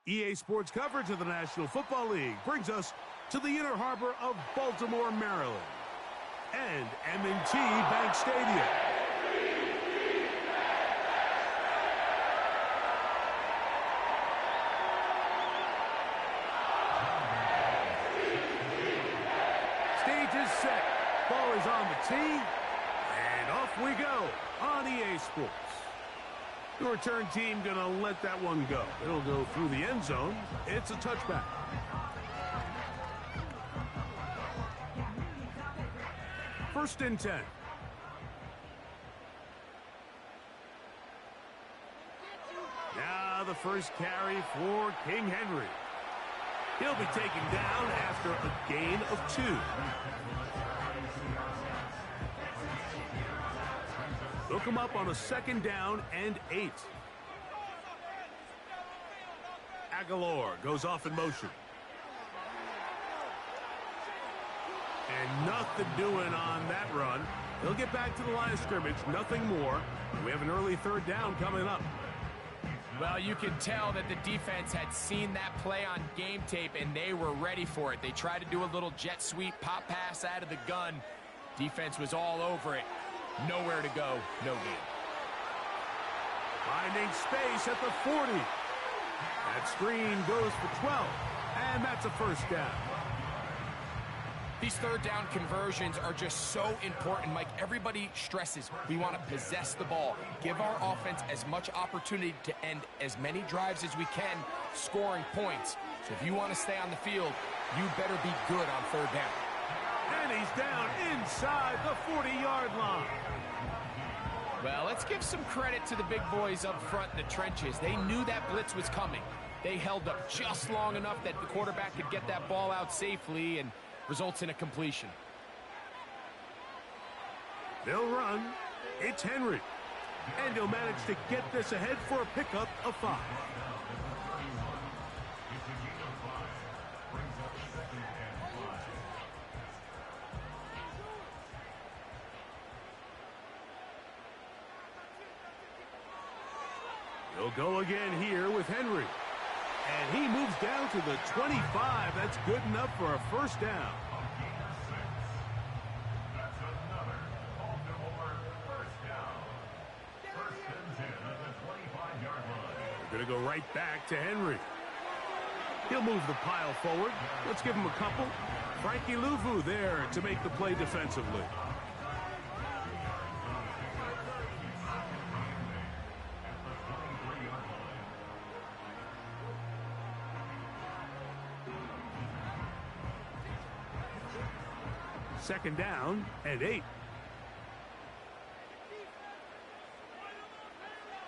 EA Sports coverage of the National Football League brings us to the Inner Harbor of Baltimore, Maryland, and M&T Bank Stadium. Stage is set. Ball is on the tee, and off we go on EA Sports. The return team gonna let that one go. It'll go through the end zone. It's a touchback. First and 10. Now the first carry for King Henry. He'll be taken down after a gain of 2. Hook him up on a 2nd down and 8. Aguilar goes off in motion. And nothing doing on that run. He'll get back to the line of scrimmage, nothing more. We have an early 3rd down coming up. Well, you can tell that the defense had seen that play on game tape, and they were ready for it. They tried to do a little jet sweep, pop pass out of the gun. Defense was all over it. Nowhere to go, no gain. Finding space at the 40. That screen goes for 12, and that's a 1st down. These 3rd down conversions are just so important, Mike. Everybody stresses we want to possess the ball, give our offense as much opportunity to end as many drives as we can, scoring points. So if you want to stay on the field, you better be good on 3rd down. And he's down inside the 40-yard line. Well, let's give some credit to the big boys up front in the trenches. They knew that blitz was coming. They held up just long enough that the quarterback could get that ball out safely and results in a completion. They'll run. It's Henry. And he'll manage to get this ahead for a pickup of 5. He'll go again here with Henry. And he moves down to the 25. That's good enough for a 1st down. We're going to go right back to Henry. He'll move the pile forward. Let's give him a couple. Frankie Luvu there to make the play defensively. Second down and 8.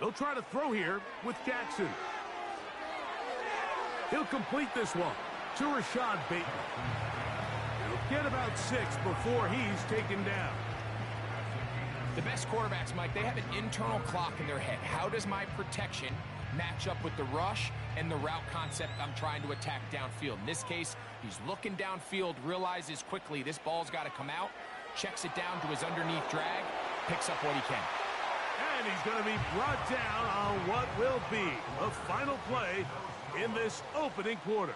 They'll try to throw here with Jackson. He'll complete this one to Rashad Bateman. He'll get about 6 before he's taken down. The best quarterbacks, Mike, they have an internal clock in their head. How does my protection match up with the rush and the route concept I'm trying to attack downfield? In this case, he's looking downfield, realizes quickly this ball's got to come out, checks it down to his underneath drag, picks up what he can. And he's going to be brought down on what will be the final play in this opening quarter.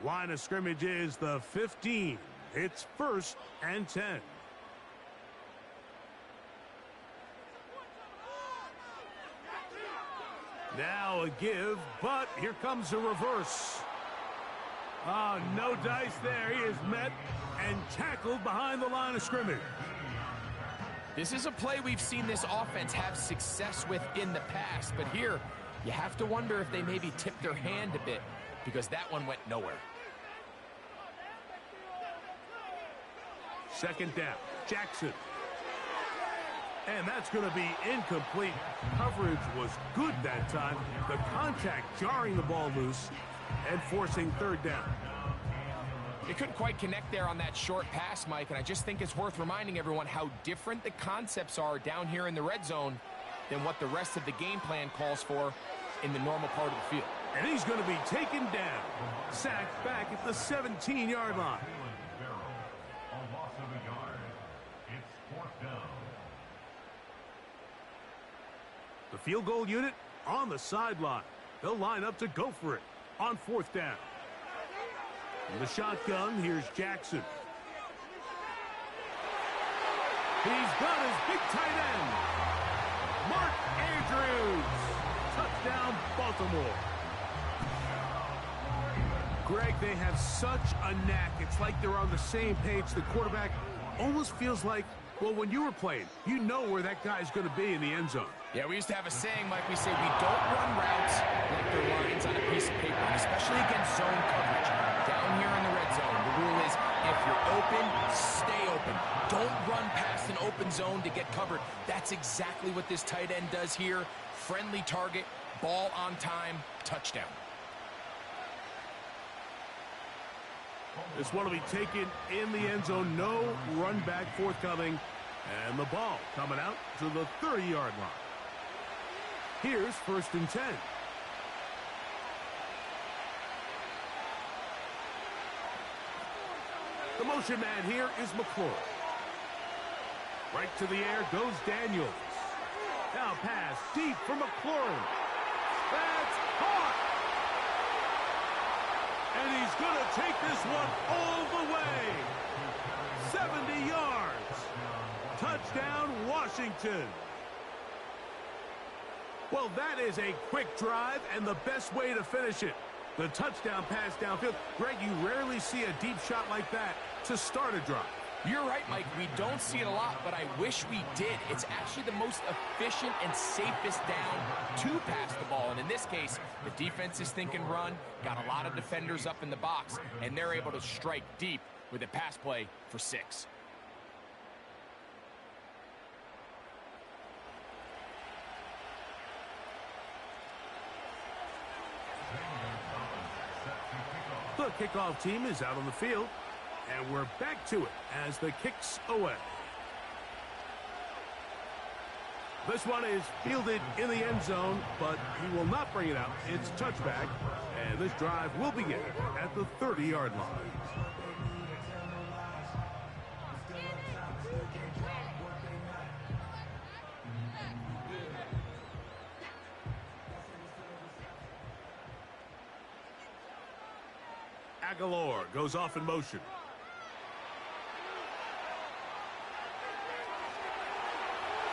Line of scrimmage is the 15. It's 1st and 10. Now a give, but here comes a reverse. Oh, no dice there. He is met and tackled behind the line of scrimmage. This is a play we've seen this offense have success with in the past, but here you have to wonder if they maybe tipped their hand a bit, because that one went nowhere. 2nd down, Jackson. And that's going to be incomplete. Coverage was good that time. The contact jarring the ball loose and forcing 3rd down. They couldn't quite connect there on that short pass, Mike, and I just think it's worth reminding everyone how different the concepts are down here in the red zone than what the rest of the game plan calls for in the normal part of the field. And he's going to be taken down. Sacked back at the 17-yard line. A loss of a yard. It's 4th down. The field goal unit on the sideline. They'll line up to go for it on 4th down. In the shotgun, here's Jackson. He's got his big tight end. Mark Andrews. Touchdown, Baltimore. Greg, they have such a knack. It's like they're on the same page. The quarterback almost feels like, well, when you were playing, you know where that guy's going to be in the end zone. Yeah, we used to have a saying, Mike. We say we don't run routes like they're lines on a piece of paper, and especially against zone coverage. Down here in the red zone, the rule is if you're open, stay open. Don't run past an open zone to get covered. That's exactly what this tight end does here. Friendly target, ball on time, touchdown. This one will be taken in the end zone. No run back forthcoming. And the ball coming out to the 30-yard line. Here's 1st and 10. The motion man here is McClure. Right to the air goes Daniels. Now pass deep for McClure. That's caught. And he's going to take this one all the way. 70 yards. Touchdown, Washington. Well, that is a quick drive and the best way to finish it. The touchdown pass downfield. Greg, you rarely see a deep shot like that to start a drive. You're right, Mike. We don't see it a lot, but I wish we did. It's actually the most efficient and safest down to pass the ball. And in this case, the defense is thinking run, got a lot of defenders up in the box, and they're able to strike deep with a pass play for 6. The kickoff team is out on the field, and we're back to it as the kick's away. This one is fielded in the end zone, but he will not bring it out. It's touchback, and this drive will begin at the 30-yard line. Aguilar goes off in motion.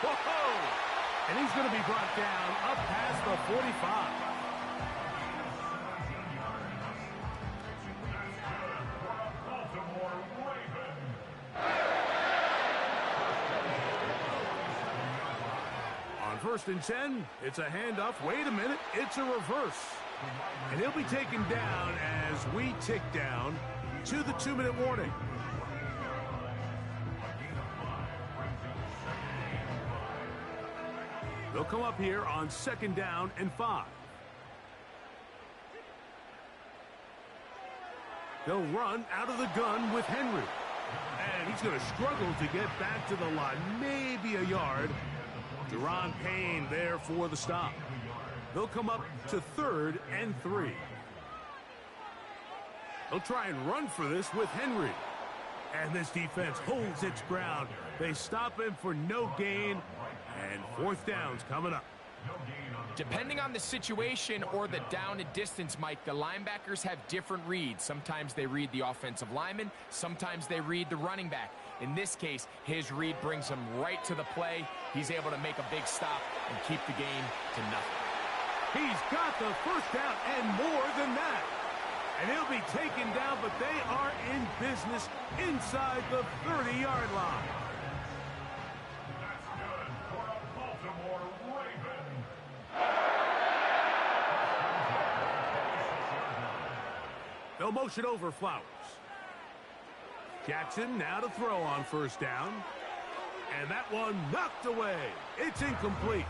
Whoa! And he's going to be brought down up past the 45. On 1st and 10, it's a handoff. Wait a minute, it's a reverse. And he'll be taken down as we tick down to the 2-minute warning. They'll come up here on 2nd down and 5. They'll run out of the gun with Henry. And he's going to struggle to get back to the line, maybe a yard. Deron Payne there for the stop. They'll come up to 3rd and 3. They'll try and run for this with Henry. And this defense holds its ground. They stop him for no gain. And 4th down's coming up. Depending on the situation or the down and distance, Mike, the linebackers have different reads. Sometimes they read the offensive lineman. Sometimes they read the running back. In this case, his read brings him right to the play. He's able to make a big stop and keep the game to nothing. He's got the 1st down and more than that. And he'll be taken down, but they are in business inside the 30-yard line. That's good for a Baltimore Raven. They'll motion over Flowers. Jackson now to throw on 1st down. And that one knocked away. It's incomplete.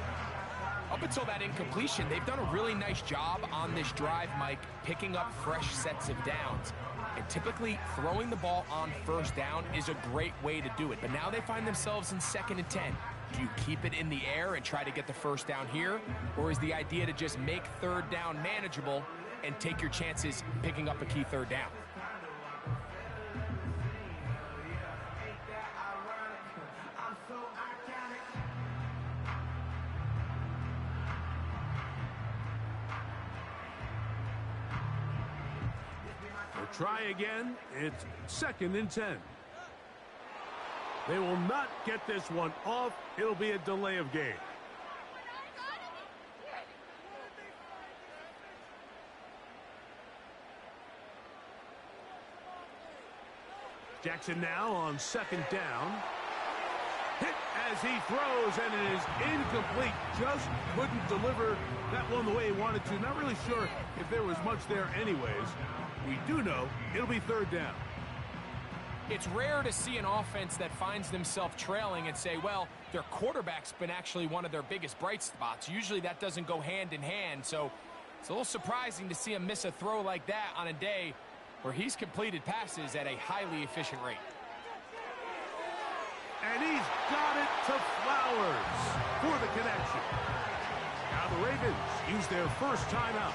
Up until that incompletion, they've done a really nice job on this drive, Mike, picking up fresh sets of downs. And typically, throwing the ball on 1st down is a great way to do it. But now they find themselves in 2nd and 10. Do you keep it in the air and try to get the first down here? Or is the idea to just make third down manageable and take your chances picking up a key third down? They'll try again. It's 2nd and 10. They will not get this one off. It'll be a delay of game. Jackson now on 2nd down. Hit as he throws, and it is incomplete. Just couldn't deliver that one the way he wanted to. Not really sure if there was much there anyways. We do know it'll be 3rd down. It's rare to see an offense that finds themselves trailing and say, well, their quarterback's been actually one of their biggest bright spots. Usually that doesn't go hand in hand, so it's a little surprising to see him miss a throw like that on a day where he's completed passes at a highly efficient rate. And he's got it to Flowers for the connection. Now the Ravens use their first timeout.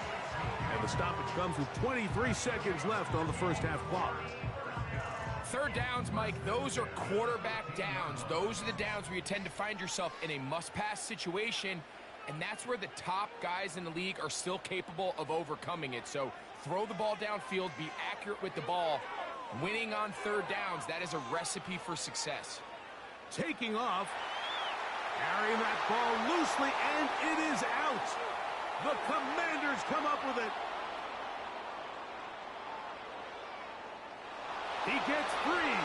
And the stoppage comes with 23 seconds left on the first half clock. Third downs, Mike, those are quarterback downs. Those are the downs where you tend to find yourself in a must-pass situation, and that's where the top guys in the league are still capable of overcoming it. So throw the ball downfield, be accurate with the ball. Winning on third downs, that is a recipe for success. Taking off, carrying that ball loosely, and it is out. The Commanders come up with it. He gets free.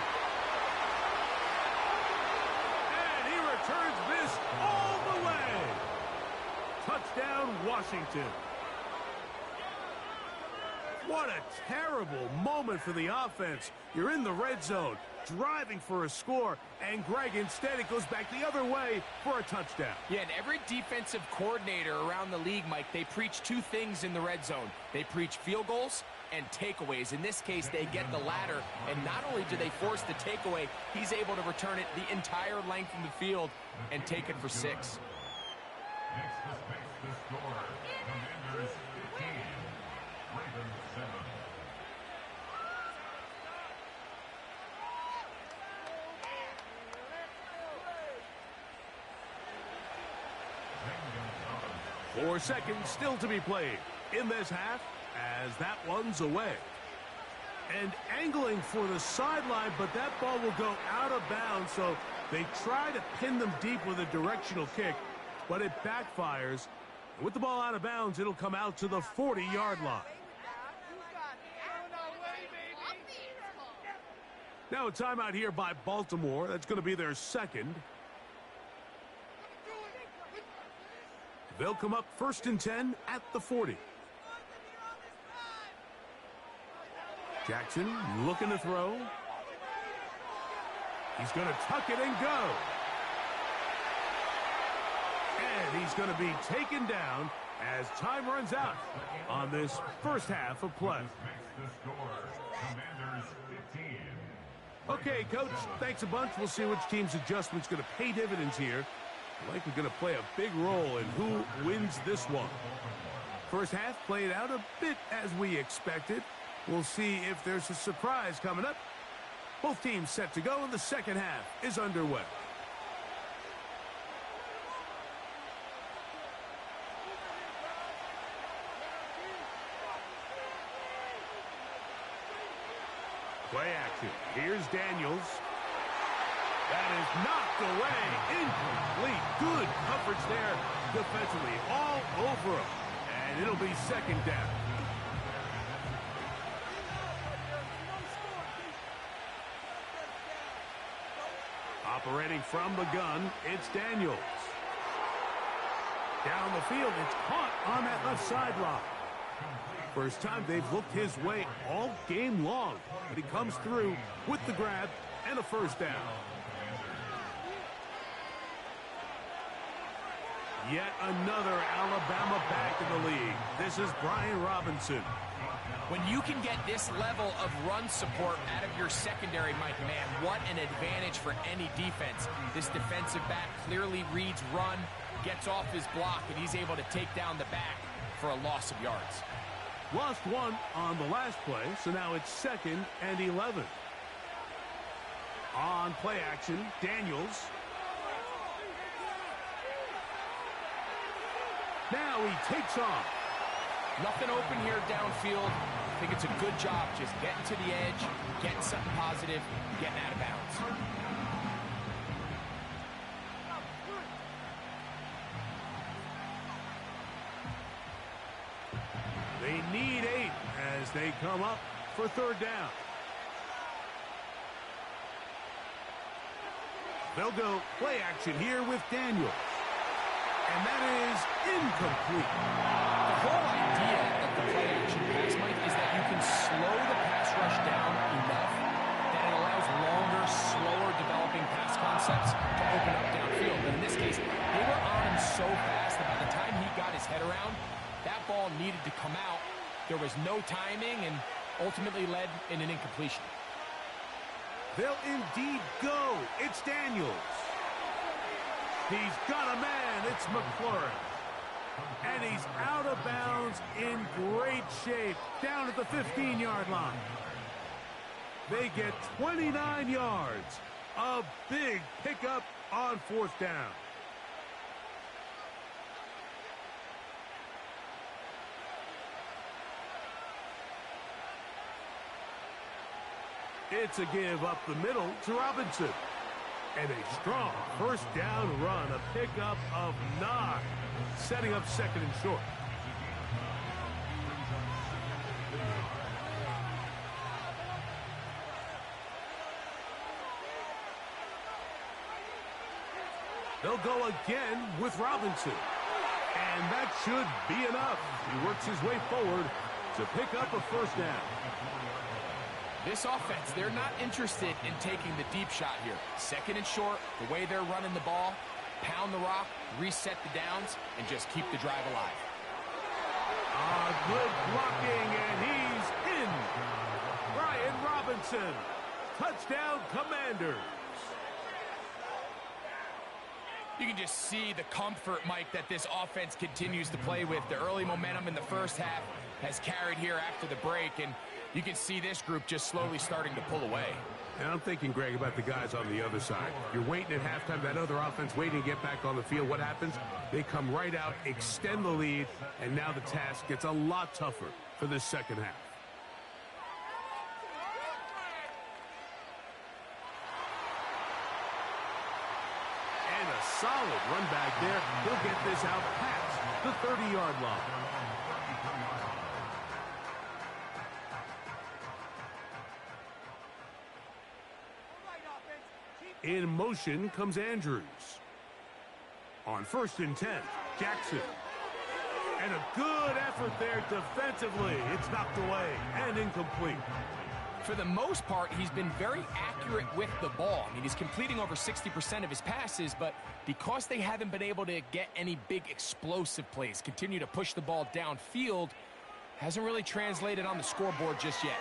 And he returns this all the way. Touchdown, Washington. What a terrible moment for the offense. You're in the red zone, driving for a score, and Greg, instead, it goes back the other way for a touchdown. Yeah, and every defensive coordinator around the league, Mike, they preach two things in the red zone. They preach field goals and takeaways. In this case, they get the latter, and not only do they force the takeaway, he's able to return it the entire length of the field and take it for 6. Next to space the score. Commanders 15. Ravens 7. Four seconds still to be played in this half as that one's away. And angling for the sideline, but that ball will go out of bounds, so they try to pin them deep with a directional kick, but it backfires. With the ball out of bounds, it'll come out to the 40-yard line. Now a timeout here by Baltimore. That's going to be their second. They'll come up 1st and 10 at the 40. Jackson looking to throw. He's going to tuck it and go. And he's going to be taken down as time runs out on this first half of play. Okay, Coach, thanks a bunch. We'll see which team's adjustment's going to pay dividends here. Likely going to play a big role in who wins this one. First half played out a bit as we expected. We'll see if there's a surprise coming up. Both teams set to go, and the second half is underway. Play action. Here's Daniels. That is knocked away. Incomplete. Good coverage there defensively. All over him. And it'll be second down. Operating from the gun, it's Daniels. Down the field, it's caught on that left sideline. First time they've looked his way all game long. But he comes through with the grab and a first down. Yet another Alabama back in the league. This is Brian Robinson. When you can get this level of run support out of your secondary, Mike, man, what an advantage for any defense. This defensive back clearly reads run, gets off his block, and he's able to take down the back for a loss of yards. Lost one on the last play, so now it's 2nd and 11. On play action, Daniels. Now he takes off. Nothing open here downfield. I think it's a good job just getting to the edge, getting something positive, getting out of bounds. They need 8 as they come up for 3rd down. They'll go play action here with Daniels. And that is incomplete. The whole idea of the play action pass, Mike, is that you can slow the pass rush down enough that it allows longer, slower developing pass concepts to open up downfield. But in this case, they were on him so fast that by the time he got his head around, that ball needed to come out. There was no timing and ultimately led in an incompletion. They'll indeed go. It's Daniels. He's got a man. It's McLaurin. And he's out of bounds in great shape down at the 15-yard line. They get 29 yards. A big pickup on 4th down. It's a give up the middle to Robinson. And a strong 1st down run, a pickup of 9, setting up 2nd and short. They'll go again with Robinson. And that should be enough. He works his way forward to pick up a 1st down. This offense, they're not interested in taking the deep shot here. 2nd and short, the way they're running the ball, pound the rock, reset the downs, and just keep the drive alive. Good blocking, and he's in. Brian Robinson, touchdown Commanders. You can just see the comfort, Mike, that this offense continues to play with. The early momentum in the 1st half has carried here after the break, and you can see this group just slowly starting to pull away. And I'm thinking, Greg, about the guys on the other side. You're waiting at halftime, that other offense waiting to get back on the field. What happens? They come right out, extend the lead, and now the task gets a lot tougher for this 2nd half. And a solid run back there. He'll get this out past the 30-yard line. In motion comes Andrews. On 1st and 10, Jackson. And a good effort there defensively. It's knocked away and incomplete. For the most part, he's been very accurate with the ball. I mean, he's completing over 60% of his passes, but because they haven't been able to get any big explosive plays, continue to push the ball downfield, hasn't really translated on the scoreboard just yet.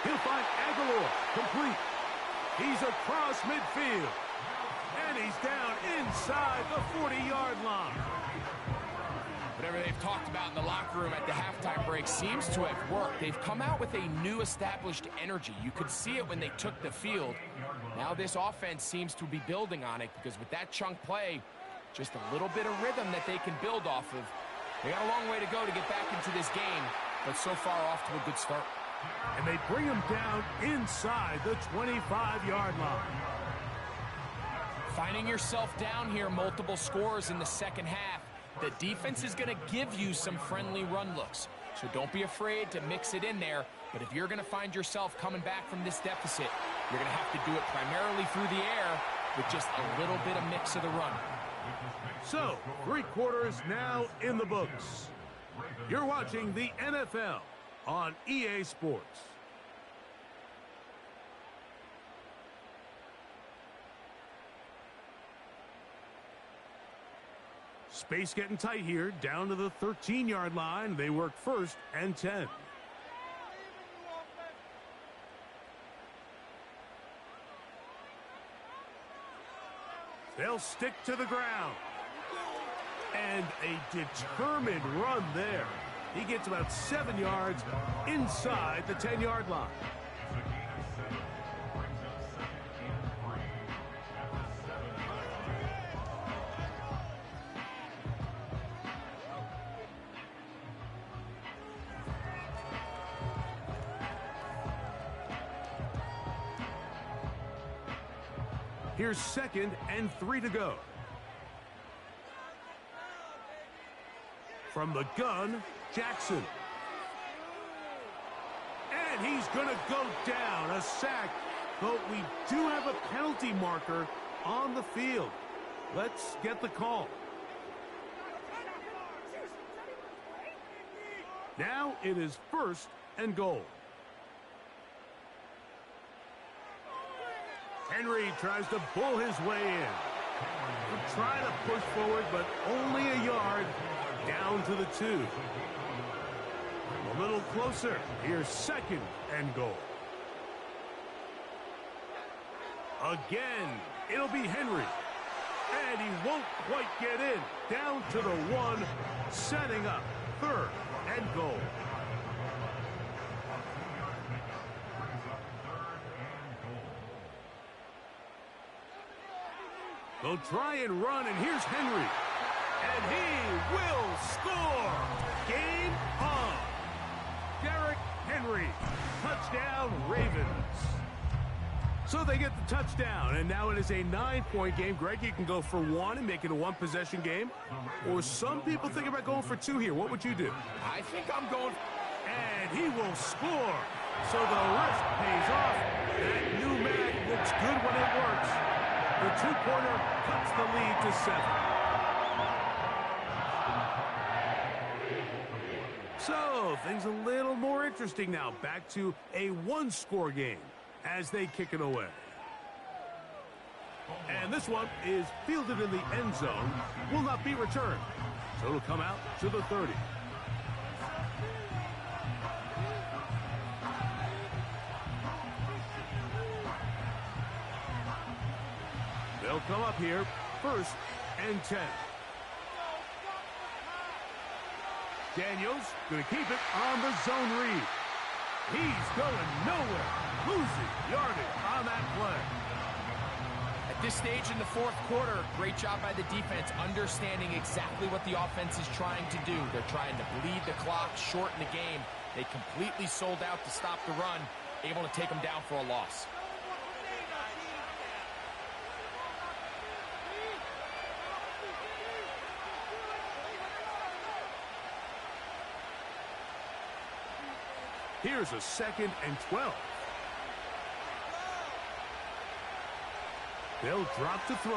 He'll find Aguilar, complete. He's across midfield. And he's down inside the 40-yard line. Whatever they've talked about in the locker room at the halftime break seems to have worked. They've come out with a new established energy. You could see it when they took the field. Now this offense seems to be building on it because with that chunk play, just a little bit of rhythm that they can build off of. They got a long way to go to get back into this game, but so far off to a good start. And they bring him down inside the 25-yard line. Finding yourself down here, multiple scores in the 2nd half. The defense is going to give you some friendly run looks. So don't be afraid to mix it in there. But if you're going to find yourself coming back from this deficit, you're going to have to do it primarily through the air with just a little bit of mix of the run. So, 3 quarters now in the books. You're watching the NFL on EA Sports. Space getting tight here, down to the 13-yard line. They work 1st and 10. They'll stick to the ground. And a determined run there. He gets about 7 yards inside the 10-yard line. Here's 2nd and 3 to go. From the gun, Jackson. And he's going to go down, a sack. But we do have a penalty marker on the field. Let's get the call. Now it is 1st and goal. Henry tries to bull his way in. He'll try to push forward, but only a yard down to the 2. A little closer. Here's 2nd and goal. Again, it'll be Henry. And he won't quite get in. Down to the 1, setting up 3rd and goal. They'll try and run, and here's Henry. And he will score. Game on. Derrick Henry. Touchdown, Ravens. So they get the touchdown, and now it is a 9-point game. Greg, you can go for 1 and make it a 1-possession game. Or some people think about going for 2 here. What would you do? I think I'm going... And he will score. So the risk pays off. That new mag looks good when it works. The 2-pointer cuts the lead to 7. So things a little more interesting now. Back to a 1-score game as they kick it away. And this one is fielded in the end zone. Will not be returned. So it'll come out to the 30. They'll come up here, 1st and 10. Daniels going to keep it on the zone read. He's going nowhere. Losing yardage on that play. At this stage in the 4th quarter, great job by the defense understanding exactly what the offense is trying to do. They're trying to bleed the clock, shorten the game. They completely sold out to stop the run, able to take them down for a loss. Here's a 2nd and 12. They'll drop to throw.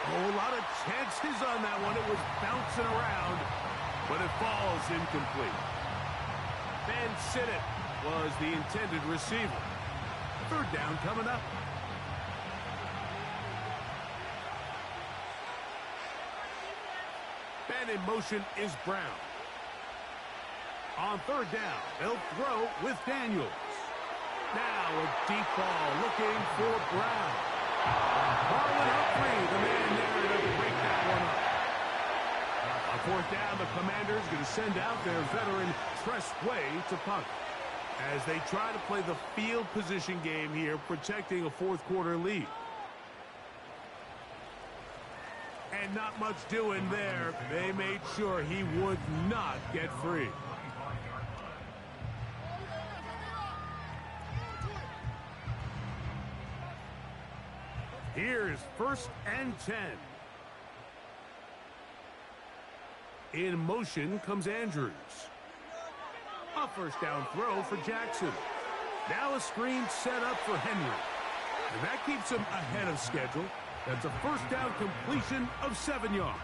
A lot of chances on that one. It was bouncing around, but it falls incomplete. Van Sinnott was the intended receiver. 3rd down coming up. Man in motion is Brown. On 3rd down, they'll throw with Daniels. Now a deep ball looking for Brown. Marlon Humphrey, the man there to break that one up. On 4th down, the Commanders going to send out their veteran Tress Way to punt. As they try to play the field position game here, protecting a 4th quarter lead. And not much doing there. They made sure he would not get free. Here's 1st and 10. In motion comes Andrews. A 1st down throw for Jackson. Now a screen set up for Henry. And that keeps him ahead of schedule. That's a 1st down completion of 7 yards.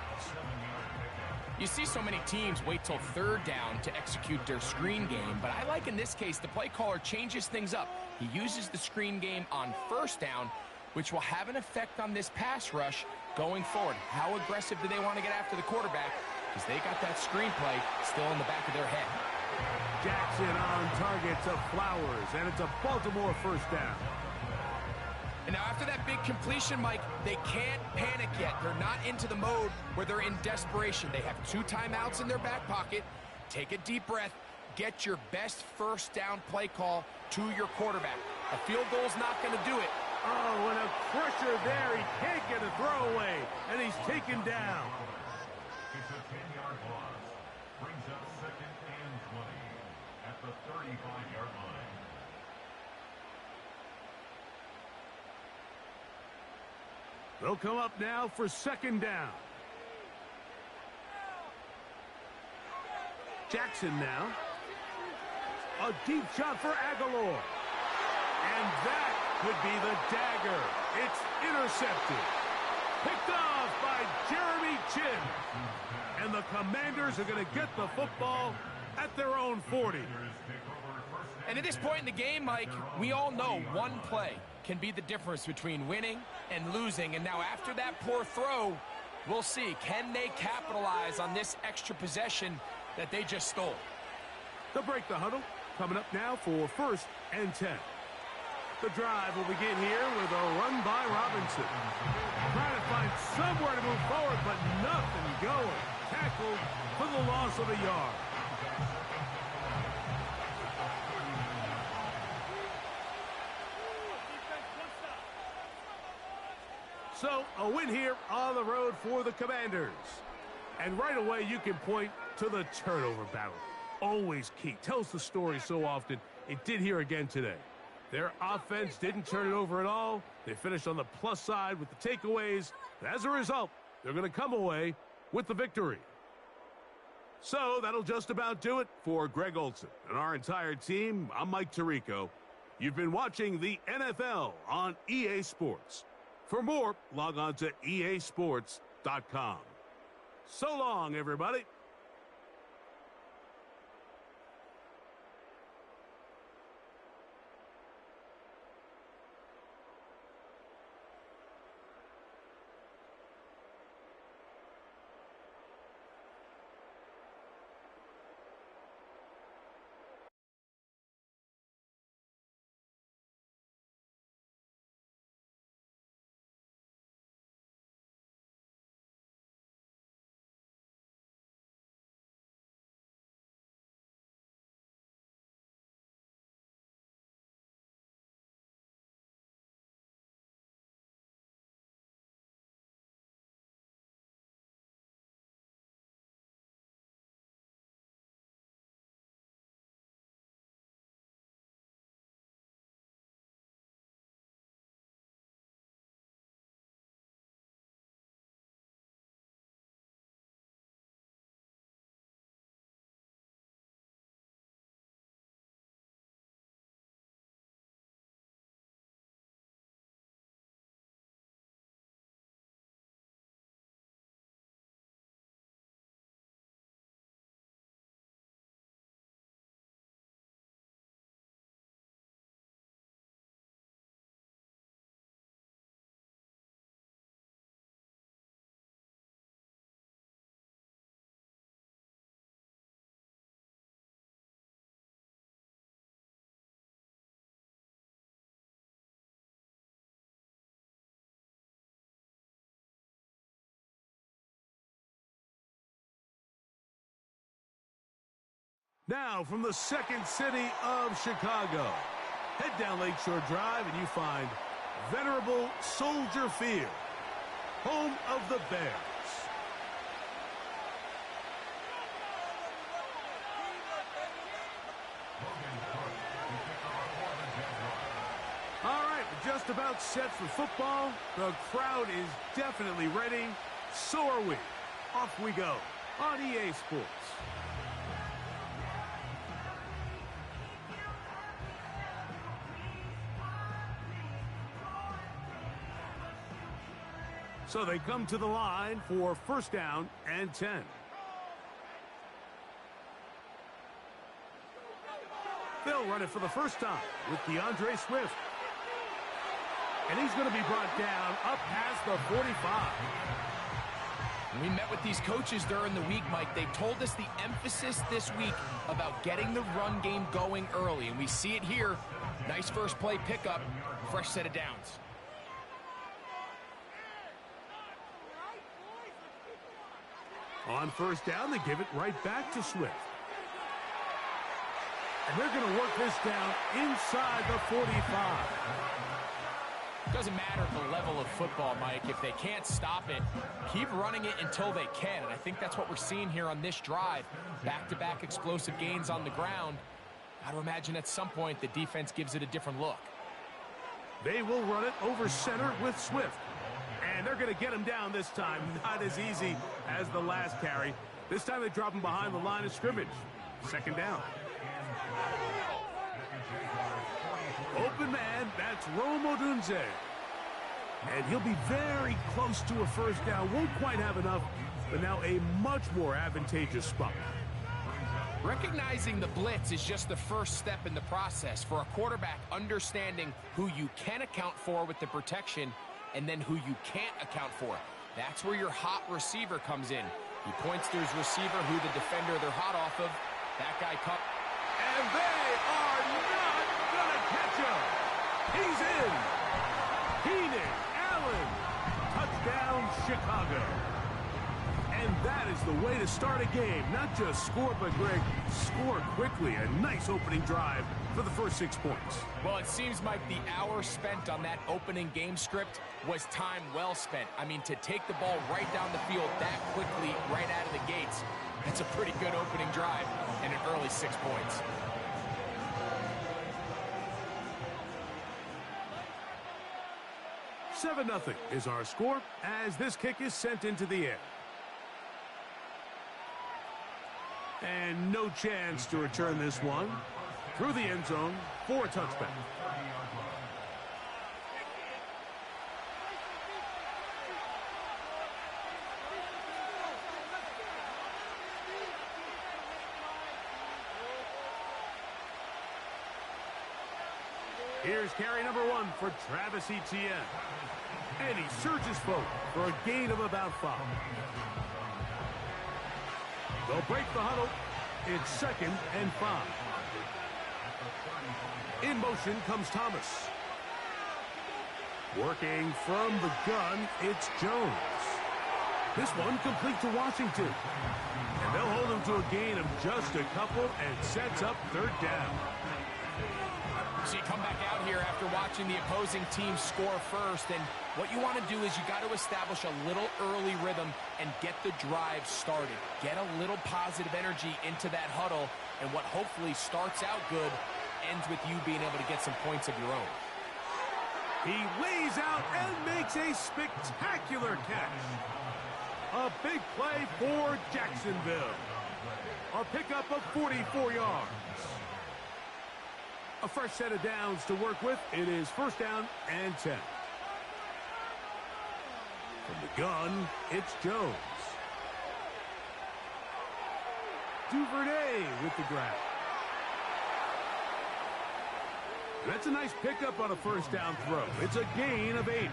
You see so many teams wait till third down to execute their screen game, but I like in this case the play caller changes things up. He uses the screen game on first down, which will have an effect on this pass rush going forward. How aggressive do they want to get after the quarterback? Because they got that screenplay still in the back of their head. Jackson on target to Flowers, and it's a Baltimore first down. And now after that big completion, Mike, they can't panic yet. They're not into the mode where they're in desperation. They have 2 timeouts in their back pocket. Take a deep breath. Get your best first down play call to your quarterback. A field goal's not going to do it. Oh, and a pressure there. He can't get a throwaway, and he's taken down. It's a 10-yard loss. Brings up 2nd and 20 at the 35-yard line. They'll come up now for 2nd down. Jackson now. A deep shot for Aguilar. And that could be the dagger. It's intercepted. Picked off by Jeremy Chin. And the Commanders are going to get the football at their own 40. And at this point in the game, Mike, we all know one play can be the difference between winning and losing. And now after that poor throw, we'll see. Can they capitalize on this extra possession that they just stole? They'll break the huddle. Coming up now for 1st and 10. The drive will begin here with a run by Robinson. Trying to find somewhere to move forward, but nothing going. Tackled for the loss of a yard. So, a win here on the road for the Commanders. And right away, you can point to the turnover battle. Always key. Tells the story so often. It did here again today. Their offense didn't turn it over at all. They finished on the plus side with the takeaways. As a result, they're going to come away with the victory. So, that'll just about do it for Greg Olson and our entire team. I'm Mike Tirico. You've been watching the NFL on EA Sports. For more, log on to easports.com. So long, everybody. Now, from the second city of Chicago, head down Lakeshore Drive and you find venerable Soldier Field, home of the Bears. All right, we're just about set for football. The crowd is definitely ready. So are we. Off we go on EA Sports. So they come to the line for 1st down and 10. run it for the first time with DeAndre Swift. And he's going to be brought down up past the 45. We met with these coaches during the week, Mike. They told us the emphasis this week about getting the run game going early, and we see it here. Nice first play pickup, fresh set of downs. On first down, they give it right back to Swift. And they're going to work this down inside the 45. Doesn't matter the level of football, Mike. If they can't stop it, keep running it until they can. And I think that's what we're seeing here on this drive. Back-to-back explosive gains on the ground. Got to imagine at some point the defense gives it a different look. They will run it over center with Swift. And they're going to get him down this time. Not as easy as the last carry. This time they drop him behind the line of scrimmage. Second down. Open man, that's Rome Odunze. And he'll be very close to a first down. Won't quite have enough, but now a much more advantageous spot. Recognizing the blitz is just the first step in the process for a quarterback, understanding who you can account for with the protection and then who you can't account for. That's where your hot receiver comes in. He points to his receiver, who the defender they're hot off of. That guy cut. And they are not going to catch him. He's in. Keenan Allen. Touchdown, Chicago. And that is the way to start a game. Not just score, but, Greg, score quickly. A nice opening drive for the first 6 points. Well, it seems like the hour spent on that opening game script was time well spent. I mean, to take the ball right down the field that quickly, right out of the gates, that's a pretty good opening drive and an early 6 points. Seven 0 is our score as this kick is sent into the air. And no chance to return this one through the end zone for a touchback. Here's carry number 1 for Travis Etienne. And he surges forward for a gain of about 5. They'll break the huddle. It's 2nd and 5. In motion comes Thomas. Working from the gun, it's Jones. This one complete to Washington. And they'll hold him to a gain of just a couple and sets up 3rd down. So you come back out here after watching the opposing team score first, and what you want to do is you got to establish a little early rhythm and get the drive started. Get a little positive energy into that huddle, and what hopefully starts out good ends with you being able to get some points of your own. He lays out and makes a spectacular catch. A big play for Jacksonville. A pickup of 44 yards. A fresh set of downs to work with. It is 1st down and 10. From the gun, it's Jones. Duvernay with the grab. That's a nice pickup on a 1st down throw. It's a gain of 8.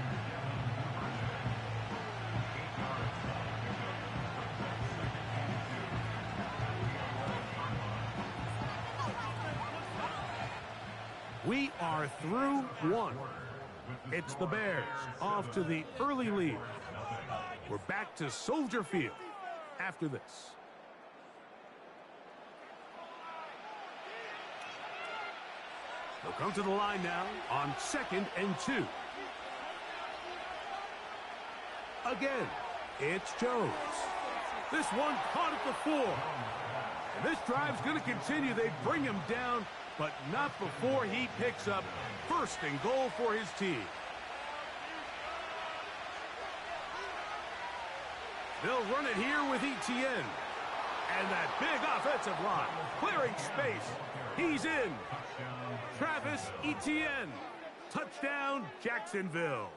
We are through 1. It's the Bears off to the early lead. We're back to Soldier Field after this. They'll come to the line now on 2nd and 2. Again, it's Jones. This one caught at the 4. And this drive's going to continue. They bring him down, but not before he picks up 1st and goal for his team. They'll run it here with Etienne. And that big offensive line, clearing space. He's in. Travis Etienne. Touchdown, Jacksonville.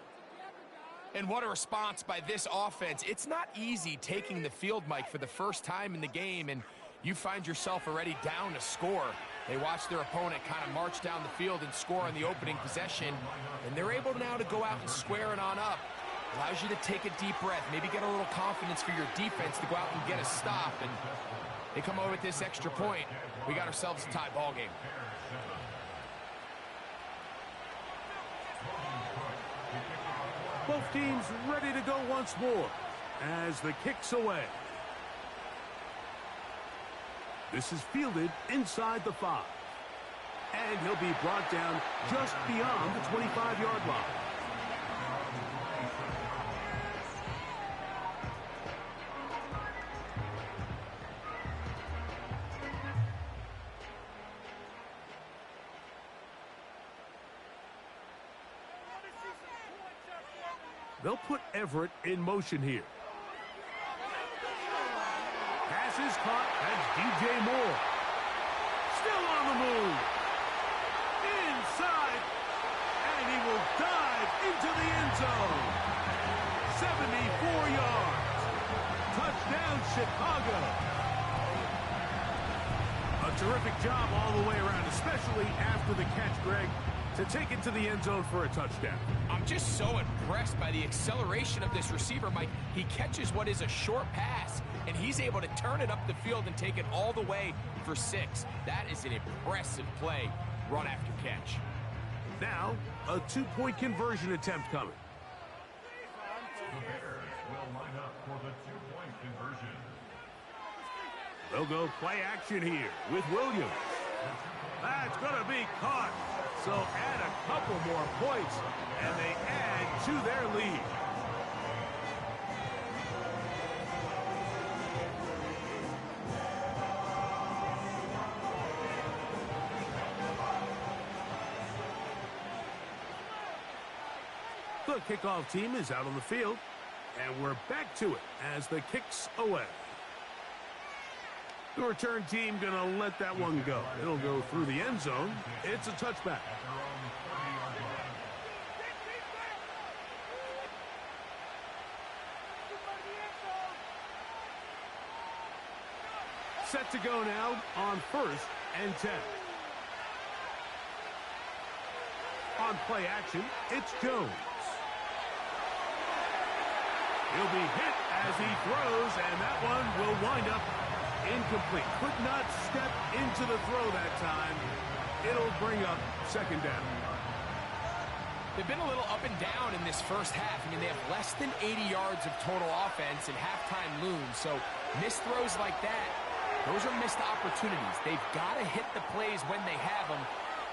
And what a response by this offense. It's not easy taking the field, Mike, for the first time in the game, and you find yourself already down to score. They watch their opponent kind of march down the field and score on the opening possession, and they're able now to go out and square it on up. Allows you to take a deep breath, maybe get a little confidence for your defense to go out and get a stop, and they come over with this extra point. We got ourselves a tie ball game. Both teams ready to go once more as the kick's away. This is fielded inside the 5. And he'll be brought down just beyond the 25-yard line. They'll put Everett in motion here. Pass is caught. That's DJ Moore. Still on the move. Inside. And he will dive into the end zone. 74 yards. Touchdown, Chicago. A terrific job all the way around, especially after the catch, Greg, to take it to the end zone for a touchdown. I'm just so impressed by the acceleration of this receiver, Mike. He catches what is a short pass, and he's able to turn it up the field and take it all the way for 6. That is an impressive play, run after catch. Now, a 2-point conversion attempt coming. The Bears will line up for the 2-point conversion. They'll go play action here with Williams. That's going to be caught. So add a couple more points, and they add to their lead. The kickoff team is out on the field, and we're back to it as the kick's away. The return team going to let that one go. It'll go through the end zone. It's a touchback. Set to go now on 1st and 10. On play action, it's Jones. He'll be hit as he throws, and that one will wind up incomplete. Could not step into the throw that time. It'll bring up 2nd down. They've been a little up and down in this first half. I mean, they have less than 80 yards of total offense and halftime looms. So missed throws like that, those are missed opportunities. They've got to hit the plays when they have them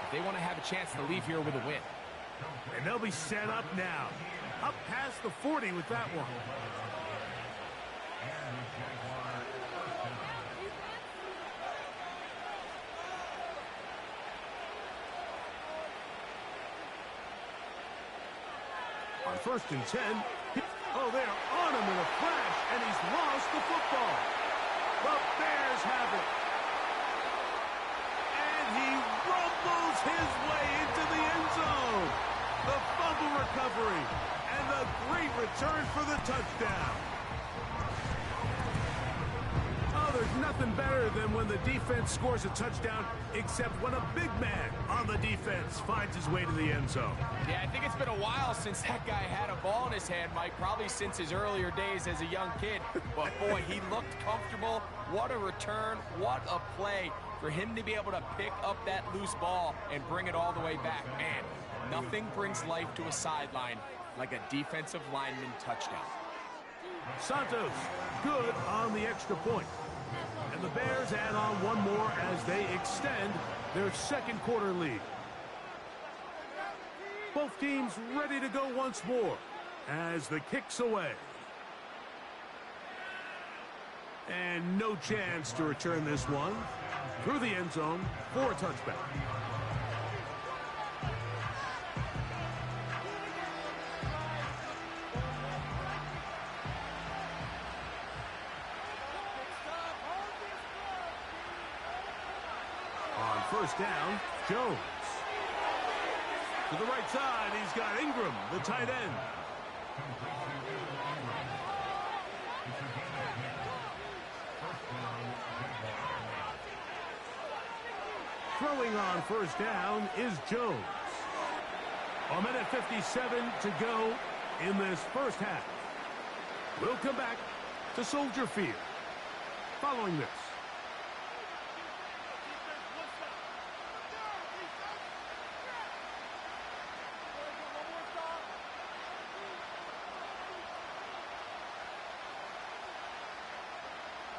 if they want to have a chance to leave here with a win. And they'll be set up now. Up past the 40 with that one. On 1st and 10. Oh, they're on him in a flash, and he's lost the football. The Bears have it. And he rumbles his way into the end zone. The fumble recovery, and the great return for the touchdown. Oh, there's nothing better than when the defense scores a touchdown, except when a big man on the defense finds his way to the end zone. Yeah, I think it's been a while since that guy had a ball in his hand, Mike, probably since his earlier days as a young kid. But, boy, he looked comfortable. What a return. What a play for him to be able to pick up that loose ball and bring it all the way back. Man, nothing brings life to a sideline like a defensive lineman touchdown. Santos, good on the extra point. And the Bears add on one more as they extend their 2nd quarter lead. Both teams ready to go once more as the kick's away. And no chance to return this one through the end zone for a touchback. On 1st down, Jones. To the right side, he's got Ingram, the tight end. Throwing on first down is Jones. A minute 57 to go in this first half. We'll come back to Soldier Field following this.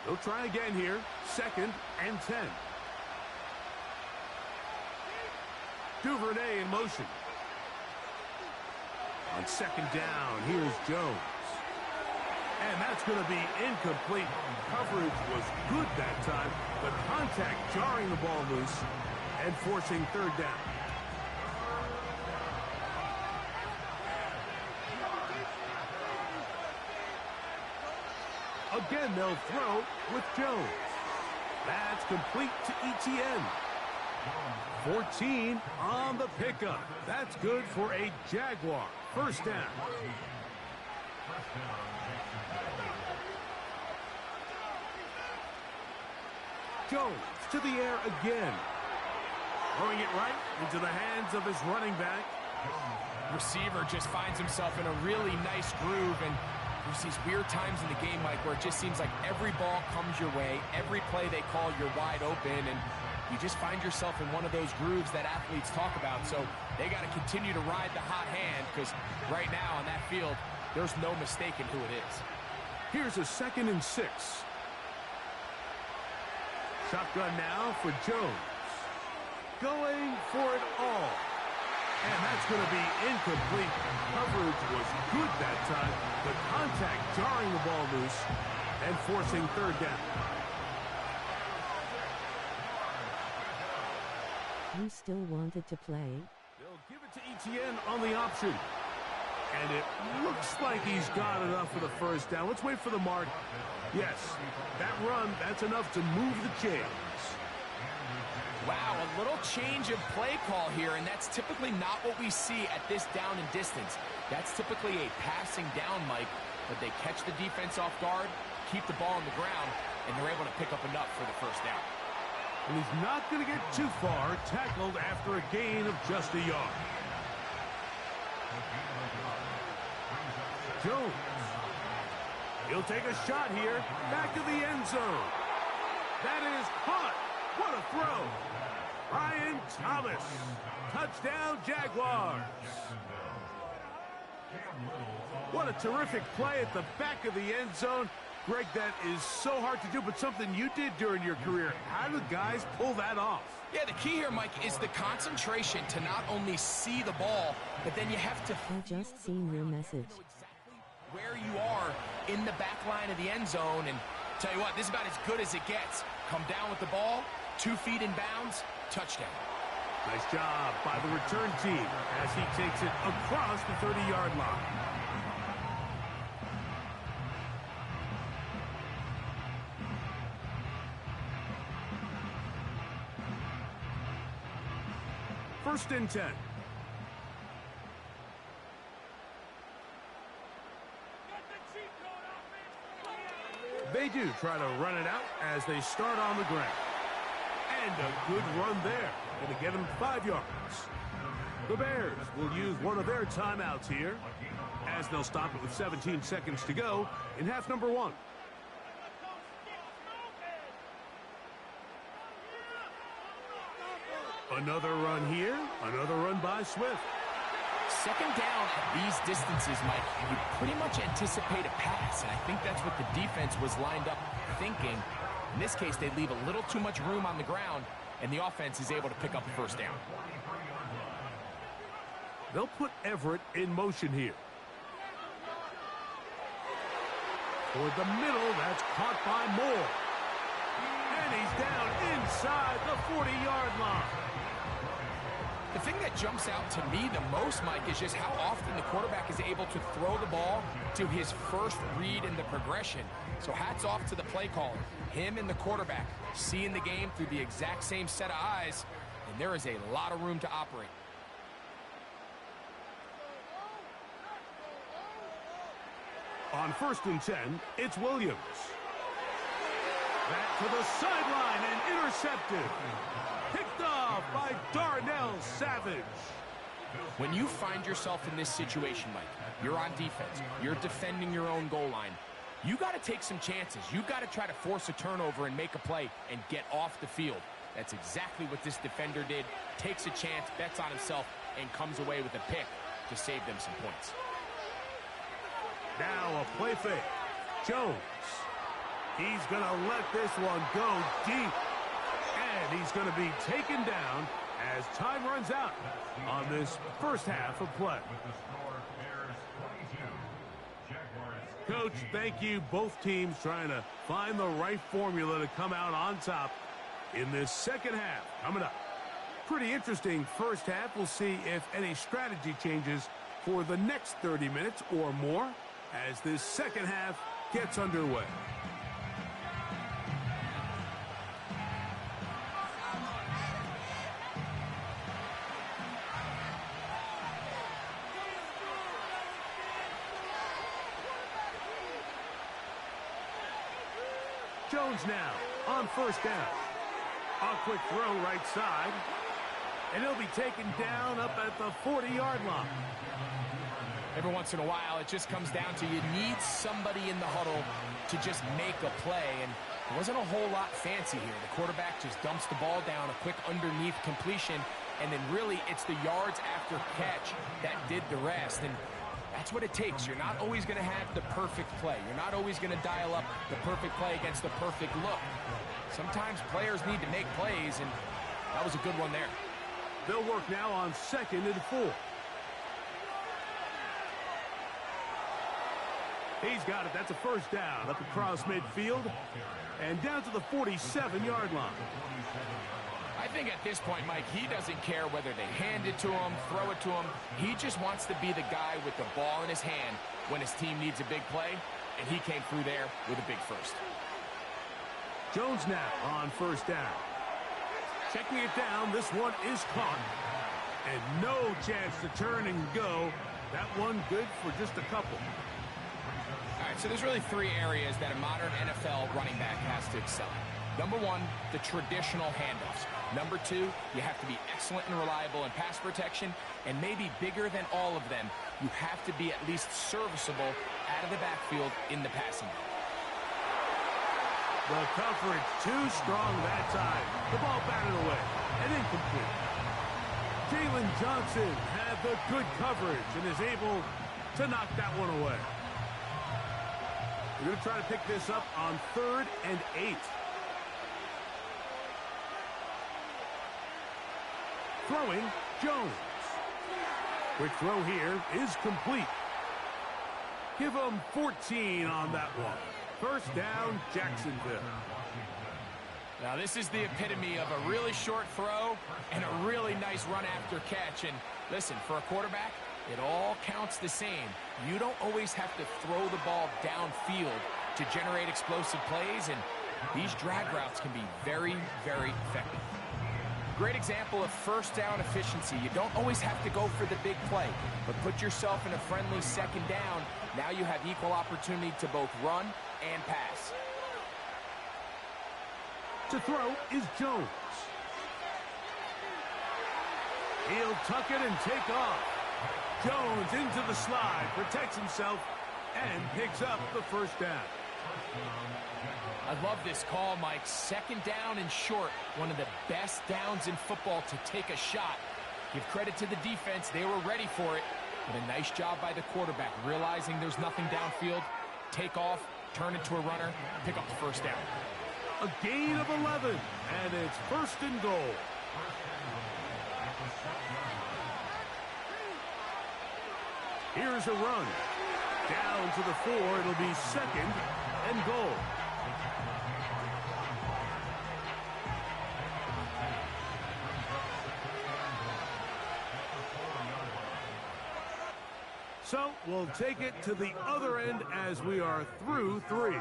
They'll try again here. 2nd and 10. Duvernay in motion. On 2nd down, here's Jones. And that's going to be incomplete. Coverage was good that time, but contact jarring the ball loose and forcing 3rd down. Again, they'll throw with Jones. That's complete to Etienne. 14 on the pickup. That's good for a Jaguar. First down. Jones to the air again. Throwing it right into the hands of his running back. Receiver just finds himself in a really nice groove, and there's these weird times in the game, Mike, where it just seems like every ball comes your way. Every play they call, you're wide open, and you just find yourself in one of those grooves that athletes talk about. So they got to continue to ride the hot hand, because right now on that field, there's no mistaking who it is. Here's a 2nd and 6. Shotgun now for Jones. Going for it all. And that's going to be incomplete. Coverage was good that time, but contact jarring the ball loose and forcing 3rd down. You still wanted to play? They'll give it to Etienne on the option. And it looks like he's got enough for the first down. Let's wait for the mark. Yes, that run, that's enough to move the chains. Wow, a little change of play call here, and that's typically not what we see at this down and distance. That's typically a passing down, Mike, but they catch the defense off guard, keep the ball on the ground, and they're able to pick up enough for the first down. And he's not going to get too far, tackled after a gain of just a yard. Jones. He'll take a shot here, back of the end zone. That is caught. What a throw. Brian Thomas. Touchdown, Jaguars. What a terrific play at the back of the end zone. Greg, that is so hard to do, but something you did during your career. How do guys pull that off? Yeah, the key here, Mike, is the concentration to not only see the ball, but then you have to... I just seen your message. ...know exactly where you are in the back line of the end zone, and tell you what, this is about as good as it gets. Come down with the ball, 2 feet in bounds, touchdown. Nice job by the return team as he takes it across the 30-yard line. First and 10. They do try to run it out as they start on the ground. And a good run there. Going to get him 5 yards. The Bears will use one of their timeouts here as they'll stop it with 17 seconds to go in half number 1. Another run here. Another run by Swift. Second down at these distances, Mike, you pretty much anticipate a pass, and I think that's what the defense was lined up thinking. In this case, they leave a little too much room on the ground, and the offense is able to pick up the first down. They'll put Everett in motion here. Toward the middle, that's caught by Moore. And he's down inside the 40-yard line. The thing that jumps out to me the most, Mike, is just how often the quarterback is able to throw the ball to his first read in the progression. So hats off to the play caller. Him and the quarterback seeing the game through the exact same set of eyes, and there is a lot of room to operate. On first and 10, it's Williams. Back to the sideline and intercepted. Picked off. by Darnell Savage. When you find yourself in this situation, Mike, you're on defense, you're defending your own goal line, you got to take some chances. You got to try to force a turnover and make a play and get off the field. That's exactly what this defender did. Takes a chance, bets on himself, and comes away with a pick to save them some points. Now a play fake. Jones. He's going to let this one go deep. And he's going to be taken down as time runs out on this first half of play. Coach, thank you. Both teams trying to find the right formula to come out on top in this second half. Coming up. Pretty interesting first half. We'll see if any strategy changes for the next 30 minutes or more as this second half gets underway. Jones now on first down. A quick throw right side. And he'll be taken down up at the 40-yard line. Every once in a while, it just comes down to you need somebody in the huddle to just make a play. And there wasn't a whole lot fancy here. The quarterback just dumps the ball down, a quick underneath completion, and then really it's the yards after catch that did the rest. And that's what it takes. You're not always going to have the perfect play. You're not always going to dial up the perfect play against the perfect look. Sometimes players need to make plays, and that was a good one there. They'll work now on 2nd and 4. He's got it. That's a first down up across midfield and down to the 47-yard line. I think at this point, Mike, he doesn't care whether they hand it to him, throw it to him. He just wants to be the guy with the ball in his hand when his team needs a big play, and he came through there with a big first. Jones now on first down. Checking it down, this one is caught. And no chance to turn and go. That one good for just a couple. All right, so there's really 3 areas that a modern NFL running back has to excel at. Number 1, the traditional handoffs. Number 2, you have to be excellent and reliable in pass protection. And maybe bigger than all of them, you have to be at least serviceable out of the backfield in the passing game. The coverage too strong that time. The ball batted away and incomplete. Jalen Johnson had the good coverage and is able to knock that one away. We're going to try to pick this up on 3rd and 8. Throwing, Jones. Quick throw here is complete. Give him 14 on that one. First down, Jacksonville. Now this is the epitome of a really short throw and a really nice run after catch. And listen, for a quarterback, it all counts the same. You don't always have to throw the ball downfield to generate explosive plays, and these drag routes can be very, very effective. Great example of first down efficiency. You don't always have to go for the big play, but put yourself in a friendly second down. Now you have equal opportunity to both run and pass. To throw is Jones. He'll tuck it and take off. Jones into the slide, protects himself, and picks up the first down. I love this call, Mike. Second down and short. One of the best downs in football to take a shot. Give credit to the defense. They were ready for it. But a nice job by the quarterback, realizing there's nothing downfield. Take off, turn it to a runner, pick up the first down. A gain of 11, and it's 1st and goal. Here's a run. Down to the 4, it'll be 2nd and goal. So we'll take it to the other end as we are through 3.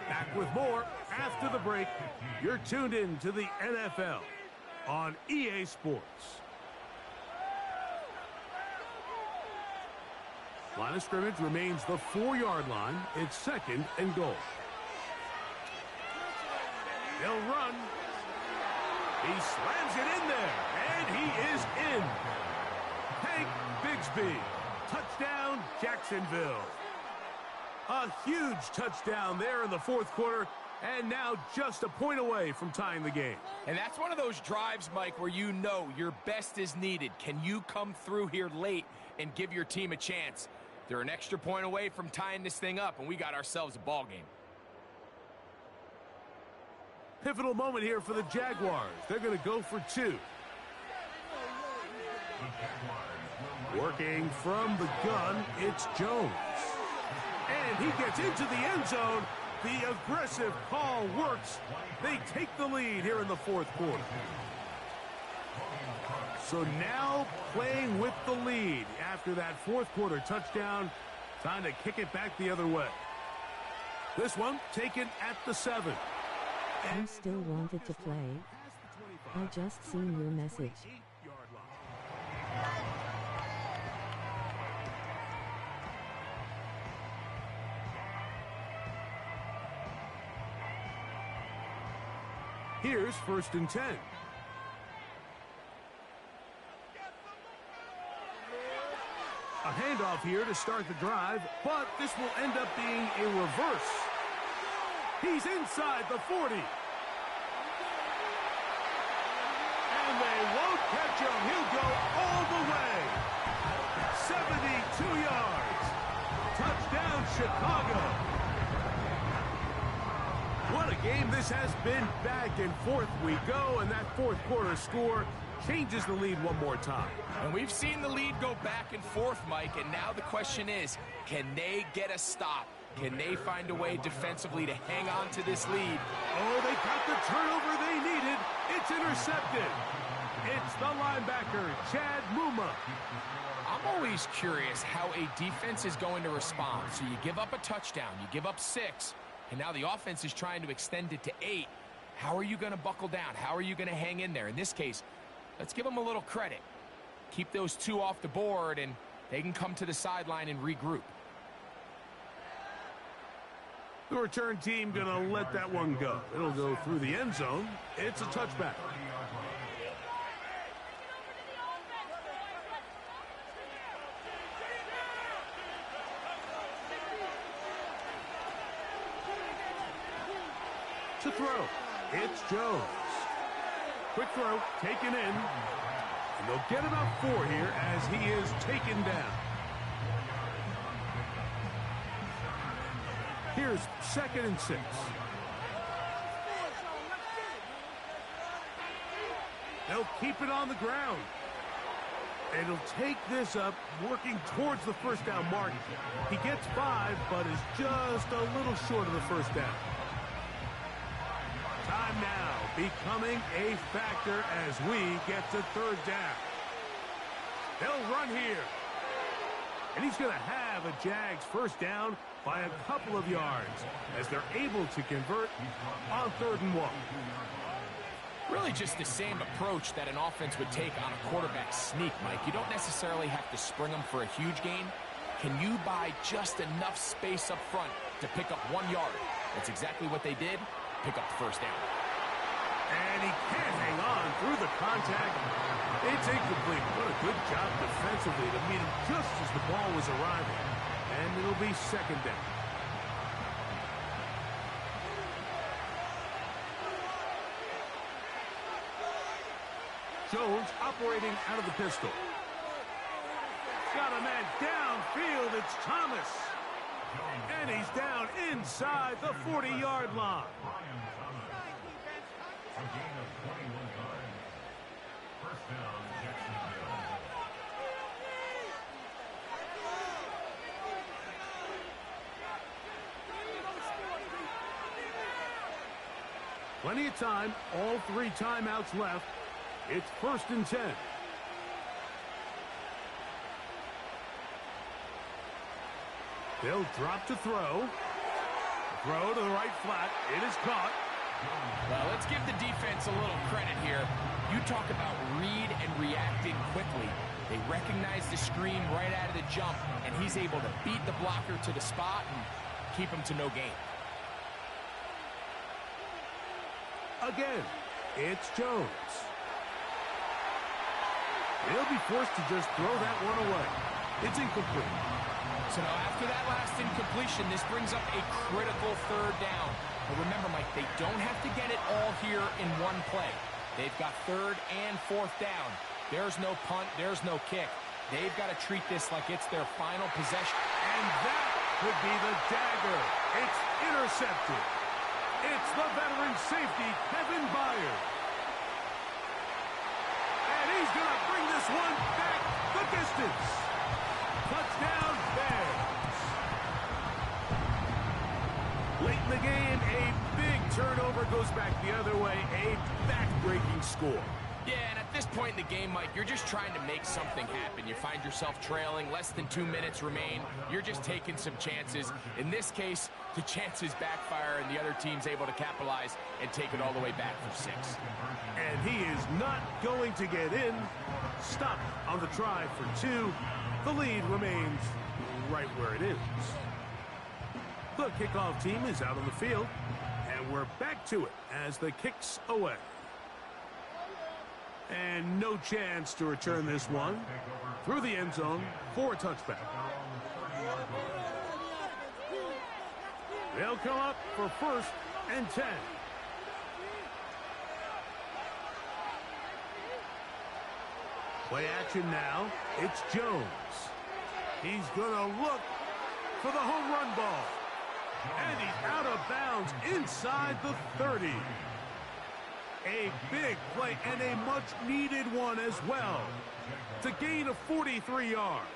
Back with more after the break. You're tuned in to the NFL on EA Sports. Line of scrimmage remains the 4-yard line. It's 2nd and goal. They'll run. He slams it in there, and he is in. Hank Bigsby, touchdown, Jacksonville. A huge touchdown there in the fourth quarter, and now just a point away from tying the game. And that's one of those drives, Mike, where you know your best is needed. Can you come through here late and give your team a chance? They're an extra point away from tying this thing up, and we got ourselves a ball game. Pivotal moment here for the Jaguars. They're going to go for two. Working from the gun, it's Jones. And he gets into the end zone. The aggressive call works. They take the lead here in the fourth quarter. So now playing with the lead after that fourth quarter touchdown. Time to kick it back the other way. This one taken at the 7. You still wanted to play? I just seen your message. Here's 1st and 10. A handoff here to start the drive, but this will end up being a reverse. He's inside the 40. And they won't catch him. He'll go all the way. 72 yards. Touchdown, Chicago. What a game this has been. Back and forth we go, and that fourth quarter score changes the lead one more time. And we've seen the lead go back and forth, Mike, and now the question is, can they get a stop? Can they find a way defensively to hang on to this lead? Oh, they got the turnover they needed. It's intercepted. It's the linebacker, Chad Muma. I'm always curious how a defense is going to respond. So you give up a touchdown, you give up 6, and now the offense is trying to extend it to 8. How are you going to buckle down? How are you going to hang in there? In this case, let's give them a little credit. Keep those 2 off the board, and they can come to the sideline and regroup. The return team going to let that one go. It'll go through the end zone. It's a touchback. To throw, it's Jones. Quick throw, taken in. And they'll get about 4 here as he is taken down. Here's 2nd and 6. They'll keep it on the ground. And he'll take this up, working towards the first down mark. He gets 5, but is just a little short of the first down. Time now becoming a factor as we get to 3rd down. They'll run here. And he's going to have a Jags first down by a couple of yards as they're able to convert on 3rd and 1. Really just the same approach that an offense would take on a quarterback sneak, Mike. You don't necessarily have to spring them for a huge gain. Can you buy just enough space up front to pick up 1 yard? That's exactly what they did. Pick up the first down. And he can't hang on through the contact. It's incomplete. What a good job defensively to meet him just as the ball was arriving. And it'll be 2nd down. Jones operating out of the pistol. Got a man downfield. It's Thomas. And he's down inside the 40-yard line. A gain of 21 yards. First down, Jacksonville. Plenty of time. All 3 timeouts left. It's 1st and 10. They'll drop to throw. Throw to the right flat. It is caught. Well, let's give the defense a little credit here. You talk about read and reacting quickly. They recognize the screen right out of the jump, and he's able to beat the blocker to the spot and keep him to no gain. Again, It's Jones. He'll be forced to just throw that one away. It's incomplete. So now after that last incompletion, this brings up a critical third down. But remember, Mike, they don't have to get it all here in one play. They've got third and fourth down. There's no punt. There's no kick. They've got to treat this like it's their final possession. And that could be the dagger. It's intercepted. It's the veteran safety, Kevin Byers. And he's going to bring this one back the distance. Touchdown, Bears. Late in the game, a big turnover goes back the other way. A back-breaking score. Yeah, and at this point in the game, Mike, you're just trying to make something happen. You find yourself trailing, less than 2 minutes remain. You're just taking some chances. In this case, the chances backfire, and the other team's able to capitalize and take it all the way back for 6. And he is not going to get in. Stop on the try for 2. The lead remains right where it is. The kickoff team is out on the field, and we're back to it as the kick's away. And no chance to return this one through the end zone for a touchback. They'll come up for 1st and 10. Play action now. It's Jones. He's going to look for the home run ball. And he's out of bounds inside the 30. A big play and a much-needed one as well. It's a gain of 43 yards.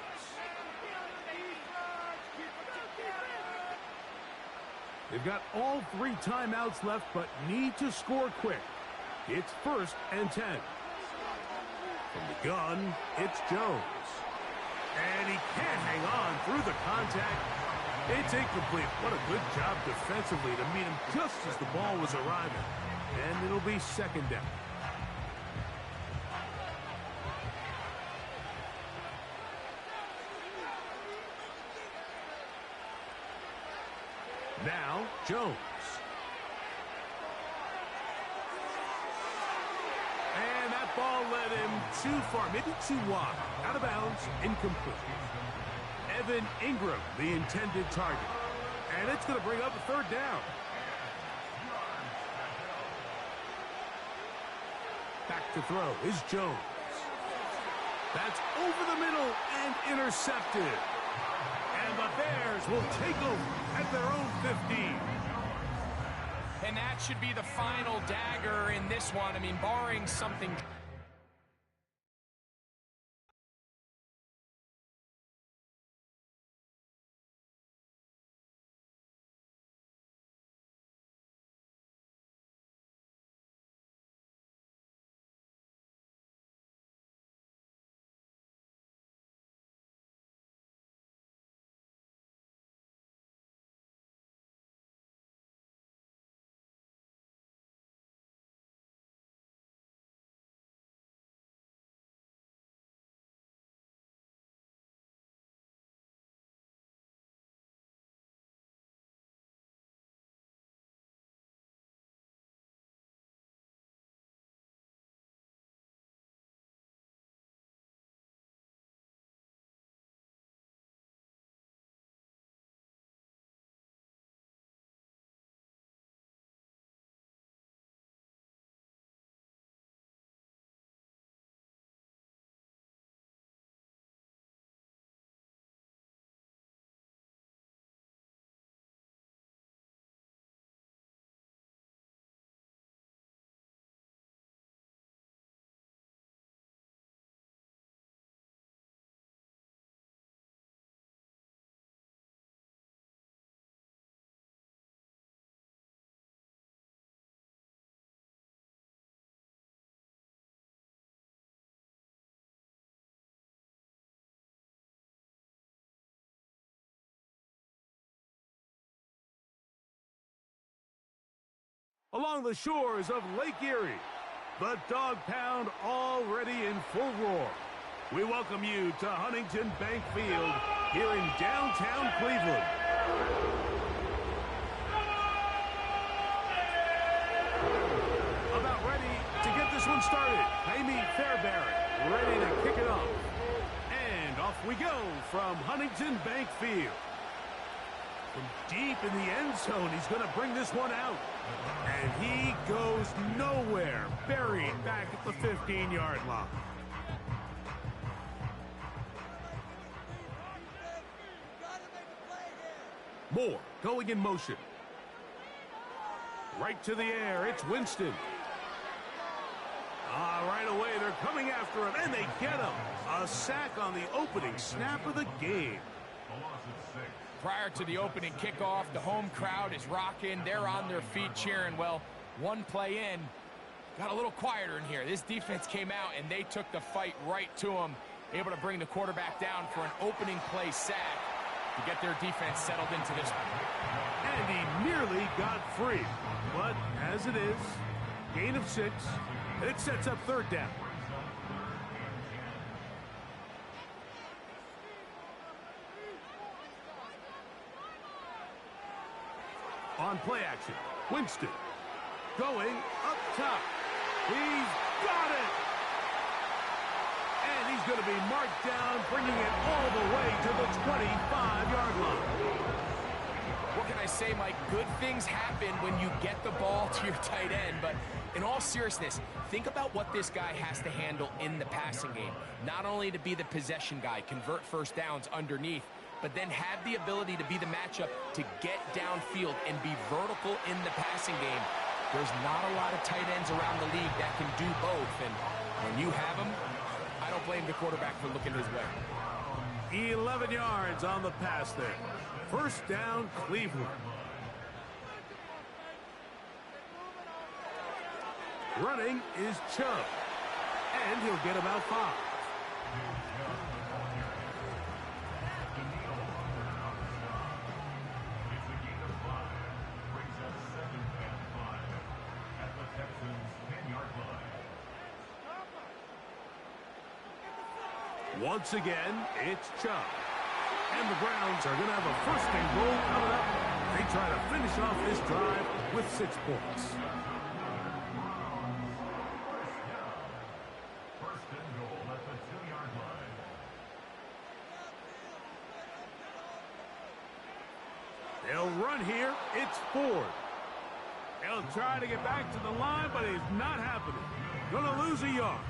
They've got all 3 timeouts left, but need to score quick. It's 1st and 10. From the gun, it's Jones. And he can't hang on through the contact. It's incomplete. What a good job defensively to meet him just as the ball was arriving. And it'll be 2nd down. Now, Jones. And that ball led him too far, maybe too wide. Out of bounds, incomplete. Evan Ingram, the intended target. And it's going to bring up a 3rd down. Back to throw is Jones. That's over the middle and intercepted. And the Bears will take over at their own 15. And that should be the final dagger in this one. I mean, barring something... Along the shores of Lake Erie, the Dog Pound already in full roar. We welcome you to Huntington Bank Field here in downtown Cleveland. About ready this one started. Amy Fairbairn ready to kick it off. And off we go from Huntington Bank Field. From deep in the end zone, he's going to bring this one out. And he goes nowhere, buried back at the 15-yard line. Moore going in motion. Right to the air, it's Winston. Right away, they're coming after him, and they get him. A sack on the opening snap of the game. Prior to the opening kickoff, the home crowd is rocking. They're on their feet cheering. Well, one play in, got a little quieter in here. This defense came out, and they took the fight right to him, able to bring the quarterback down for an opening play sack to get their defense settled into this one. And he nearly got free. But as it is, gain of 6, and it sets up third down. On play action, Winston going up top. He's got it. And he's going to be marked down, bringing it all the way to the 25-yard line. What can I say, Mike? Good things happen when you get the ball to your tight end, but in all seriousness, think about what this guy has to handle in the passing game. Not only to be the possession guy, convert first downs underneath, but then have the ability to be the matchup to get downfield and be vertical in the passing game. There's not a lot of tight ends around the league that can do both, and when you have them, I don't blame the quarterback for looking his way. 11 yards on the pass there. First down, Cleveland. Running is Chubb, and he'll get about 5. Once again, it's Chubb. And the Browns are going to have a first and goal coming up. They try to finish off this drive with 6 points. First and goal at the 2-yard line. They'll run here. It's Ford. They'll try to get back to the line, but it's not happening. Going to lose a yard.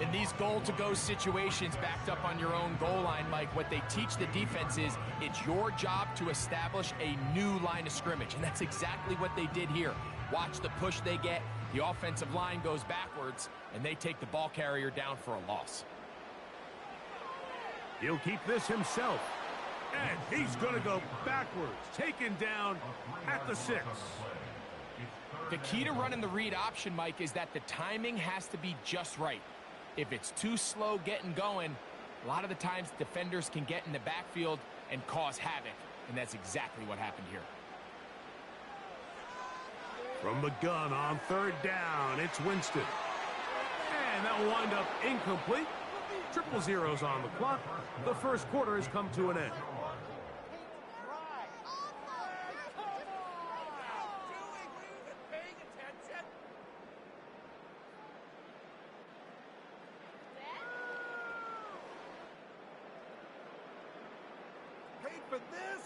In these goal-to-go situations backed up on your own goal line, Mike, what they teach the defense is it's your job to establish a new line of scrimmage, and that's exactly what they did here. Watch the push they get. The offensive line goes backwards, and they take the ball carrier down for a loss. He'll keep this himself, and he's going to go backwards, taken down at the 6. The key to running the read option, Mike, is that the timing has to be just right. If it's too slow getting going, a lot of the times defenders can get in the backfield and cause havoc, and that's exactly what happened here. From the gun on third down, it's Winston. And that will wind up incomplete. 0-0 on the clock. The first quarter has come to an end. For this?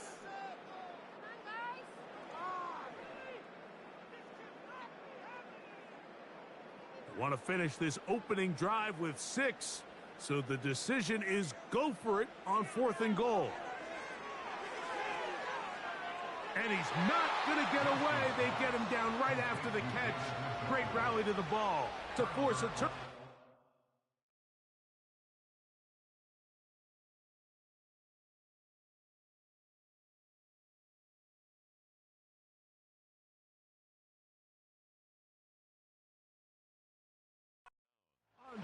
They want to finish this opening drive with 6, so the decision is go for it on 4th and goal. And he's not going to get away. They get him down right after the catch. Great rally to the ball to force a turn.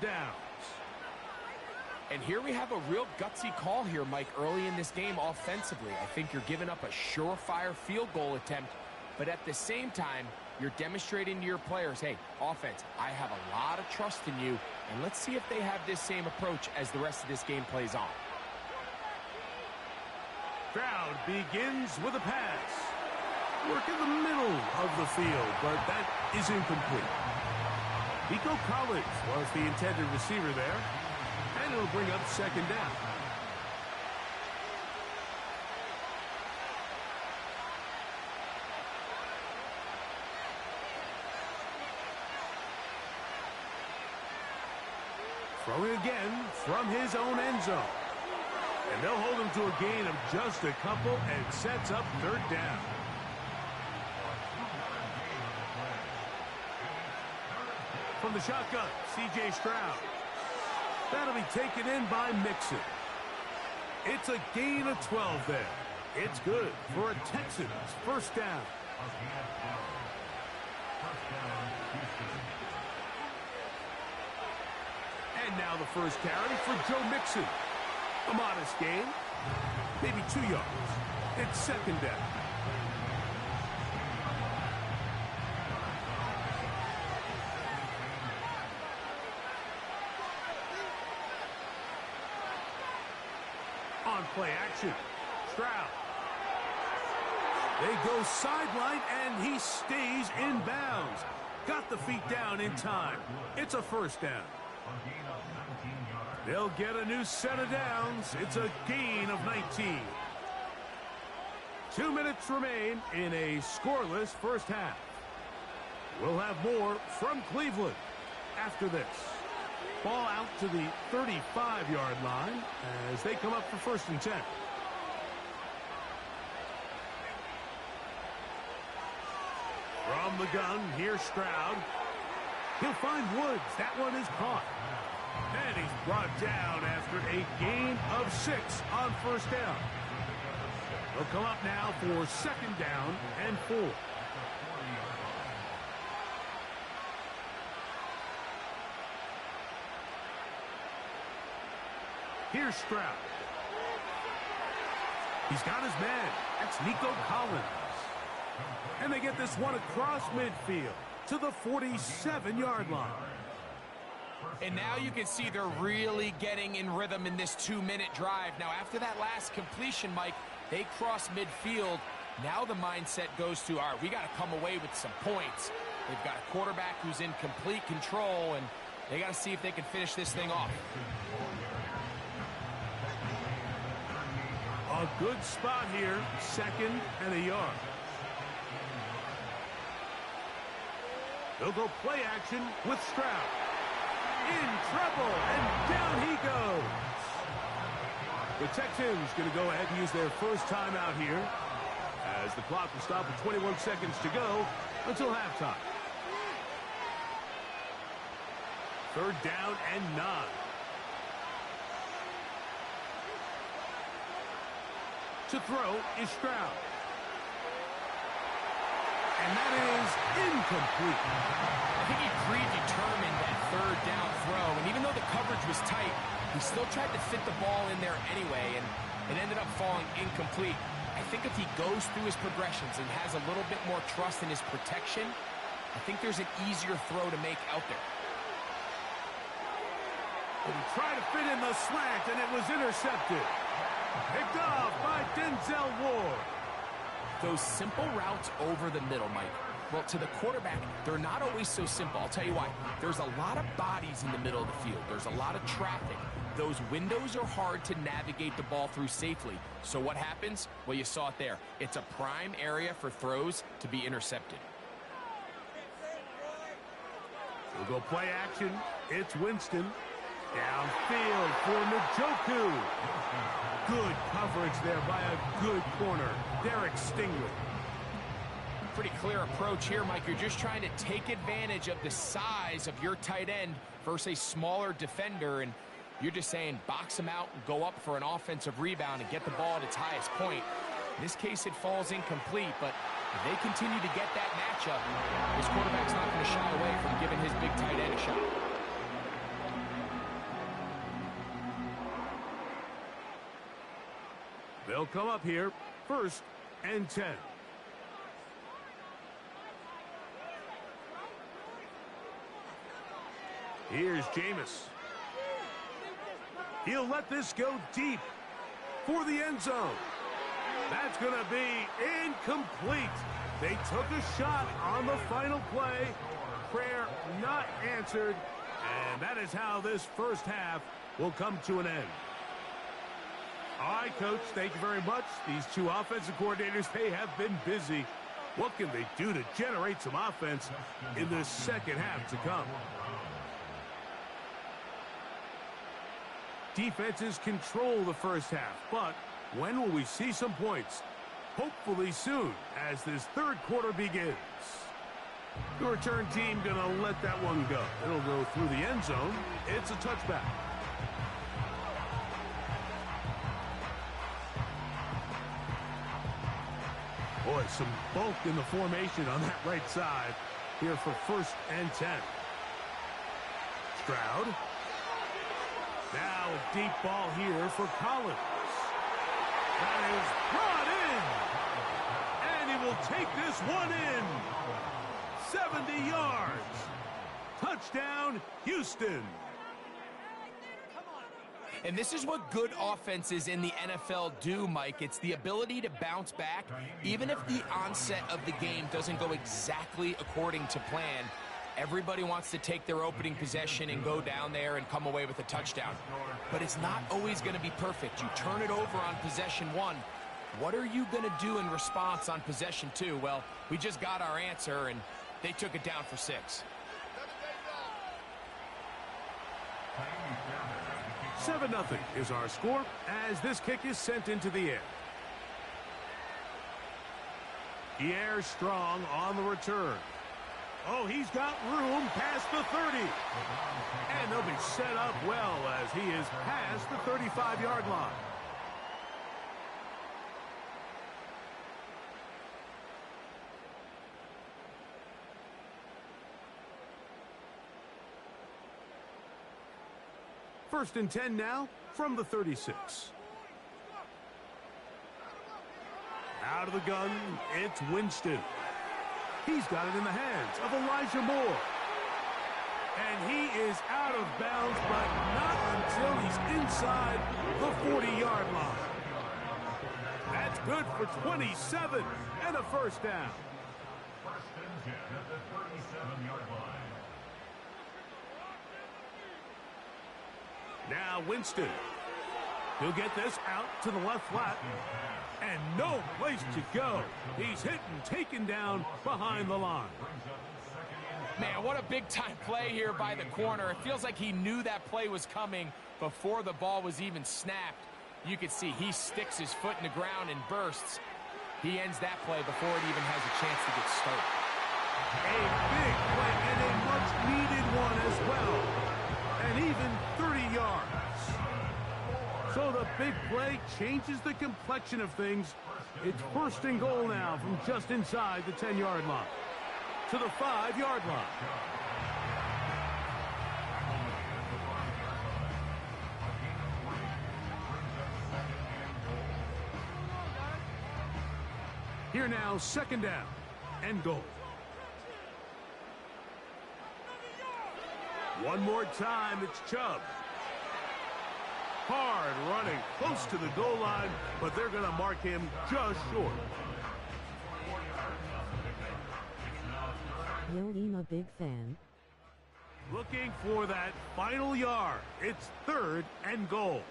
Downs. And here we have a real gutsy call here, Mike, early in this game offensively. I think you're giving up a surefire field goal attempt, but at the same time, you're demonstrating to your players, hey, offense, I have a lot of trust in you, and let's see if they have this same approach as the rest of this game plays on. Crowd begins with a pass. Work in the middle of the field, but that is incomplete. Nico Collins was the intended receiver there. And it'll bring up second down. Throwing again from his own end zone. And they'll hold him to a gain of just a couple and sets up third down. From the shotgun, C.J. Stroud. That'll be taken in by Mixon. It's a gain of 12 there. It's good for a Texans first down. And now the first carry for Joe Mixon. A modest gain, maybe 2 yards. It's second down. On play action, Stroud. They go sideline, and he stays in bounds. Got the feet down in time. It's a first down. They'll get a new set of downs. It's a gain of 19. 2 minutes remain in a scoreless first half. We'll have more from Cleveland after this. Ball out to the 35-yard line as they come up for first and 10. From the gun, here's Stroud. He'll find Woods. That one is caught. And he's brought down after a gain of 6 on first down. They'll come up now for second down and 4. Here's Stroud. He's got his man. That's Nico Collins. And they get this one across midfield to the 47-yard line. And now you can see they're really getting in rhythm in this 2-minute drive. Now, after that last completion, Mike, they cross midfield. Now the mindset goes to, all right, we got to come away with some points. They've got a quarterback who's in complete control, and they got to see if they can finish this thing off. A good spot here, second and a yard. They'll go play action with Stroud. In trouble, and down he goes. The Texans going to go ahead and use their first timeout here as the clock will stop with 21 seconds to go until halftime. Third down and 9. To throw is Stroud. And that is incomplete. I think he predetermined that third down throw, and even though the coverage was tight, he still tried to fit the ball in there anyway, and it ended up falling incomplete. I think if he goes through his progressions and has a little bit more trust in his protection, I think there's an easier throw to make out there. And he tried to fit in the slant, and it was intercepted. Picked off by Denzel Ward. Those simple routes over the middle, Mike, well, to the quarterback, they're not always so simple. I'll tell you why. There's a lot of bodies in the middle of the field. There's a lot of traffic. Those windows are hard to navigate the ball through safely. So what happens? Well, you saw it there. It's a prime area for throws to be intercepted. We'll go play action. It's Winston. Downfield for Njoku. Good coverage there by a good corner, Derek Stingley. Pretty clear approach here, Mike. You're just trying to take advantage of the size of your tight end versus a smaller defender, and you're just saying box him out and go up for an offensive rebound and get the ball at its highest point. In this case, it falls incomplete, but if they continue to get that matchup, this quarterback's not going to shy away from giving his big tight end a shot. They'll come up here, first and 10. Here's Jameis. He'll let this go deep for the end zone. That's going to be incomplete. They took a shot on the final play. prayer not answered, and that is how this first half will come to an end. All right, Coach, thank you very much. These two offensive coordinators, they have been busy. What can they do to generate some offense in this second half to come? Defenses control the first half, but when will we see some points? Hopefully soon, as this third quarter begins. The return team gonna let that one go. It'll go through the end zone. It's a touchback. Boy, some bulk in the formation on that right side here for 1st and 10. Stroud. Now a deep ball here for Collins. That is brought in. And he will take this one in. 70 yards. Touchdown, Houston. And this is what good offenses in the NFL do, Mike. It's the ability to bounce back, even if the onset of the game doesn't go exactly according to plan. Everybody wants to take their opening possession and go down there and come away with a touchdown. But it's not always going to be perfect. You turn it over on possession 1. What are you going to do in response on possession 2? Well, we just got our answer, and they took it down for 6. 7-0 is our score as this kick is sent into the air. Pierre Strong on the return. Oh, he's got room past the 30. And they'll be set up well as he is past the 35-yard line. First and 10 now from the 36. Out of the gun, it's Winston. He's got it in the hands of Elijah Moore. And he is out of bounds, but not until he's inside the 40-yard line. That's good for 27 and a first down. First and 10 at the 37-yard line. Now Winston. He'll get this out to the left flat. And no place to go. He's hit and taken down behind the line. Man, what a big-time play here by the corner. It feels like he knew that play was coming before the ball was even snapped. You can see he sticks his foot in the ground and bursts. He ends that play before it even has a chance to get started. A big play and a much-needed one as well. And even 30 yards. So the big play changes the complexion of things. It's 1st and goal now from just inside the 10-yard line to the 5-yard line. Here now, 2nd down and goal. One more time, it's Chubb. Hard running, close to the goal line, but they're going to mark him just short. Yo, I'm a big fan. Looking for that final yard. It's 3rd and goal.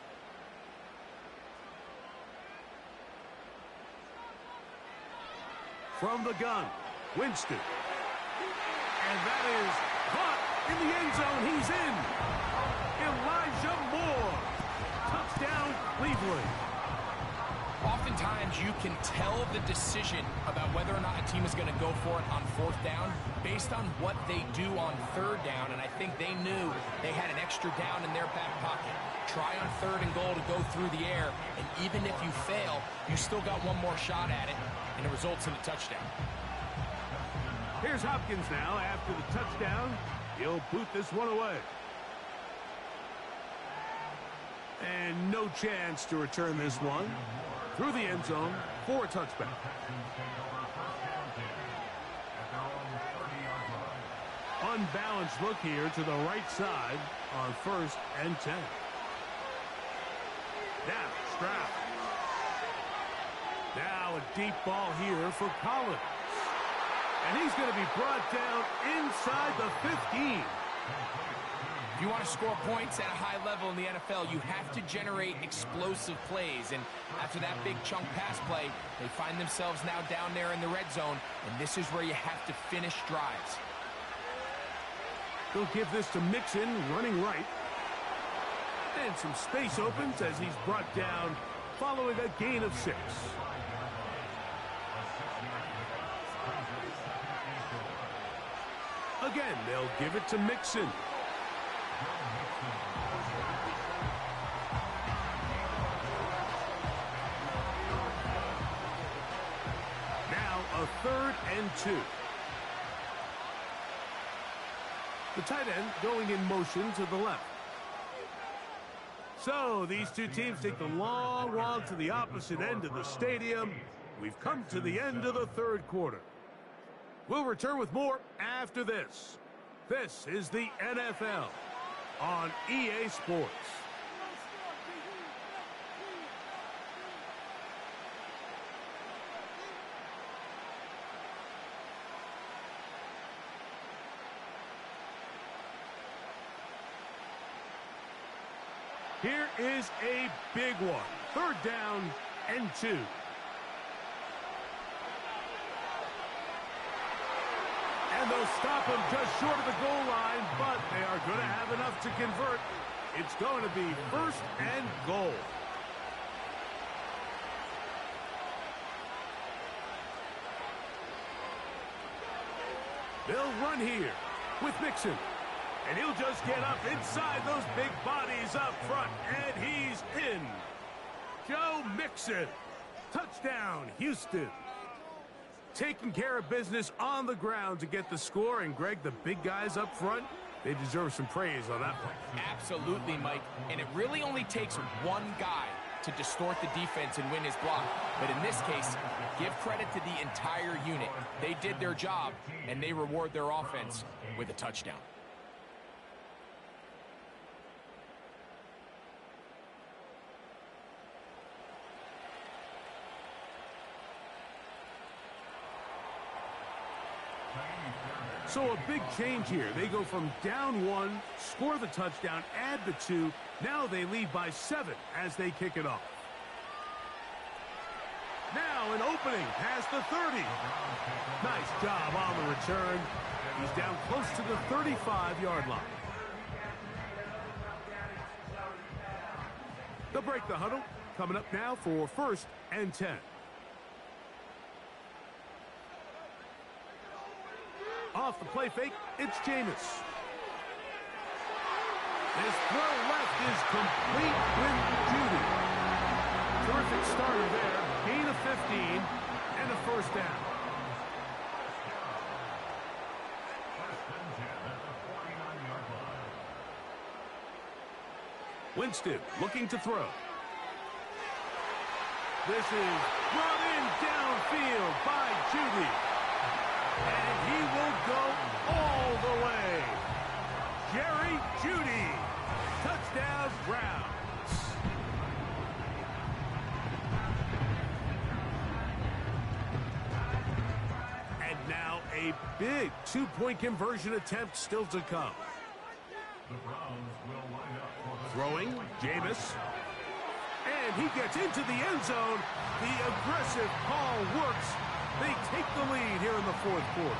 From the gun, Winston. And that is caught in the end zone. He's in. Elijah Moore. Touchdown, Cleveland. Oftentimes, you can tell the decision about whether or not a team is going to go for it on 4th down based on what they do on 3rd down, and I think they knew they had an extra down in their back pocket. Try on 3rd and goal to go through the air, and even if you fail, you still got one more shot at it, and it results in a touchdown. Here's Hopkins now after the touchdown. He'll boot this one away. And no chance to return this one through the end zone for a touchback. Unbalanced look here to the right side on 1st and 10. Now Stroud. Now a deep ball here for Collins. And he's going to be brought down inside the 15. If you want to score points at a high level in the NFL, you have to generate explosive plays. And after that big chunk pass play, they find themselves now down there in the red zone. And this is where you have to finish drives. He'll give this to Mixon, running right. And some space opens as he's brought down following a gain of 6. Again, they'll give it to Mixon. Now a 3rd and 2. The tight end going in motion to the left. So these two teams take the long walk to the opposite end of the stadium. We've come to the end of the 3rd quarter. We'll return with more after this. This is the NFL on EA Sports. Here is a big one. 3rd down and 2. And they'll stop him just short of the goal line, but they are going to have enough to convert. It's going to be 1st and goal. They'll run here with Mixon. And he'll just get up inside those big bodies up front, and he's in. Joe Mixon. Touchdown, Houston. Taking care of business on the ground to get the score. And, Greg, the big guys up front, they deserve some praise on that one. Absolutely, Mike. And it really only takes one guy to distort the defense and win his block. But in this case, give credit to the entire unit. They did their job, and they reward their offense with a touchdown. So a big change here. They go from down 1, score the touchdown, add the 2. Now they lead by 7 as they kick it off. Now an opening past the 30. Nice job on the return. He's down close to the 35-yard line. They'll break the huddle. Coming up now for 1st and 10. Off the play fake, it's Jameis. His throw left is complete with Judy. Terrific starter there. Gain of 15 and a 1st down. Winston looking to throw. This is brought in downfield by Judy. And he will go all the way. Jerry Judy. Touchdown, Browns. And now a big 2-point conversion attempt still to come. Throwing, Jameis. And he gets into the end zone. The aggressive call works. They take the lead here in the 4th quarter.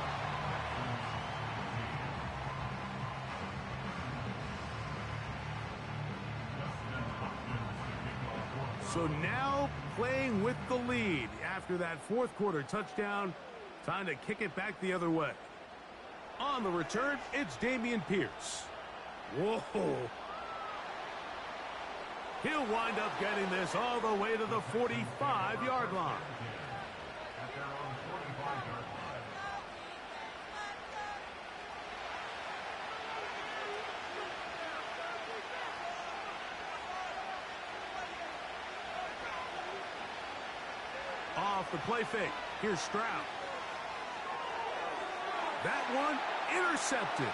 So now playing with the lead after that 4th quarter touchdown. Time to kick it back the other way. On the return, it's Dameon Pierce. Whoa. He'll wind up getting this all the way to the 45-yard line. Off the play fake. Here's Stroud. That one intercepted.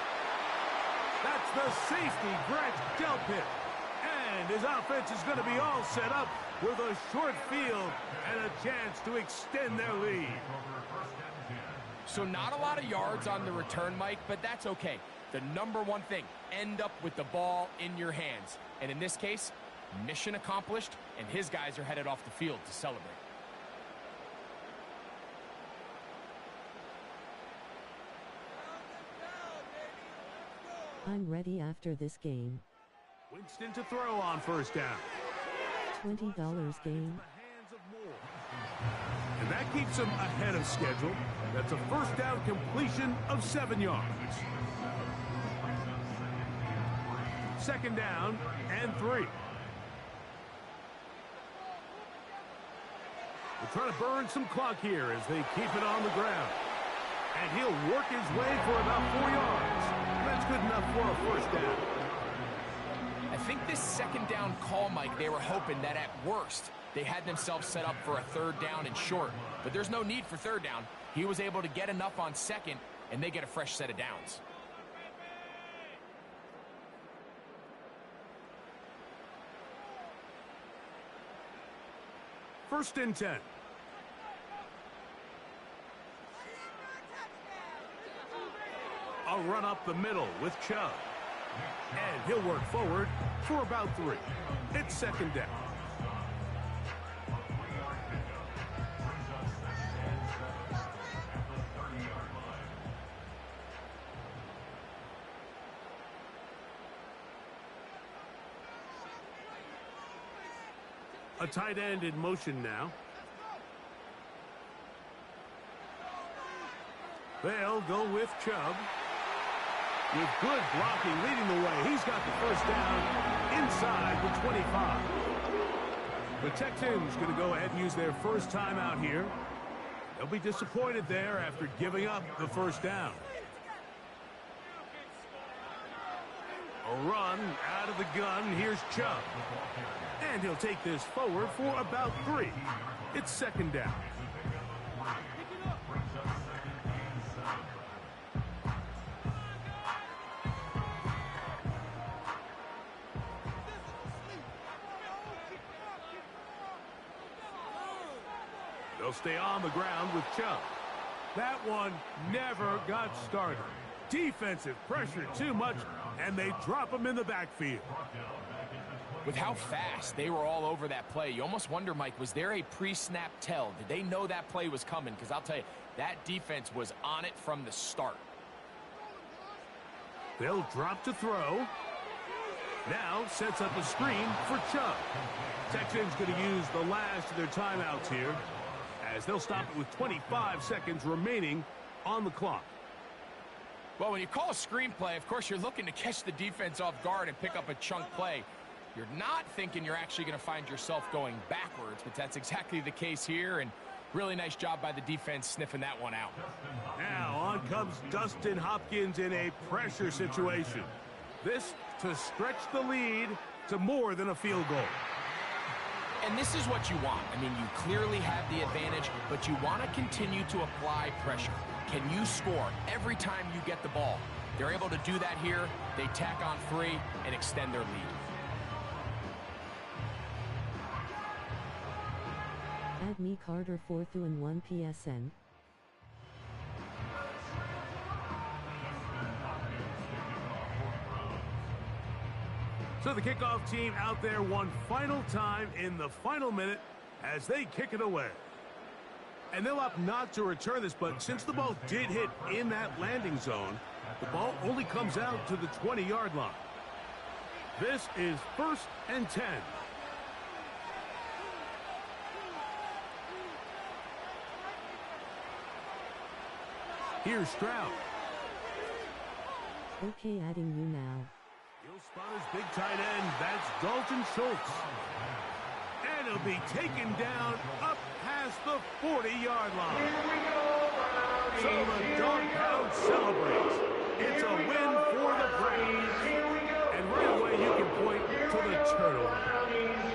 That's the safety, Grant Delpit. And his offense is going to be all set up with a short field and a chance to extend their lead. So not a lot of yards on the return, Mike, but that's okay. The number one thing, end up with the ball in your hands. And in this case, mission accomplished, and his guys are headed off the field to celebrate. I'm ready after this game. Winston to throw on first down. $20 game. And that keeps him ahead of schedule. That's a first down completion of 7 yards. Second down and 3. They're trying to burn some clock here as they keep it on the ground. And he'll work his way for about 4 yards. That's good enough for a first down. I think this second down call, Mike, they were hoping that at worst they had themselves set up for a third down and short. But there's no need for third down. He was able to get enough on second, and they get a fresh set of downs. First and 10. A run up the middle with Chubb. And he'll work forward for about 3. It's second down. A tight end in motion now. They'll go with Chubb. With good blocking leading the way. He's got the first down inside the 25. The Texans going to go ahead and use their first timeout here. They'll be disappointed there after giving up the first down. A run out of the gun. Here's Chubb. And he'll take this forward for about 3. It's second down. They'll stay on the ground with Chubb. That one never got started. Defensive pressure too much, and they drop him in the backfield. With how fast they were all over that play, you almost wonder, Mike, was there a pre-snap tell? Did they know that play was coming? Because I'll tell you, that defense was on it from the start. They'll drop to throw. Now sets up a screen for Chubb. Texans going to use the last of their timeouts here, as they'll stop it with 25 seconds remaining on the clock. Well, when you call a screenplay, of course, you're looking to catch the defense off guard and pick up a chunk play. You're not thinking you're actually going to find yourself going backwards, but that's exactly the case here, and really nice job by the defense sniffing that one out. Now on comes Dustin Hopkins in a pressure situation. This to stretch the lead to more than a field goal. And this is what you want. I mean, you clearly have the advantage, but you want to continue to apply pressure. Can you score every time you get the ball? They're able to do that here. They tack on 3 and extend their lead. Add me Carter 4th and 1 PSN. So the kickoff team out there one final time in the final minute as they kick it away. And they'll opt not to return this, but since the ball did hit in that landing zone, the ball only comes out to the 20-yard line. This is first and 10. Here's Stroud. Okay, adding you now. He'll spot his big tight end. That's Dalton Schultz. And he'll be taken down up past the 40-yard line. So the dog pound celebrates. It's a win for the Browns. And right away you can point to the turnover.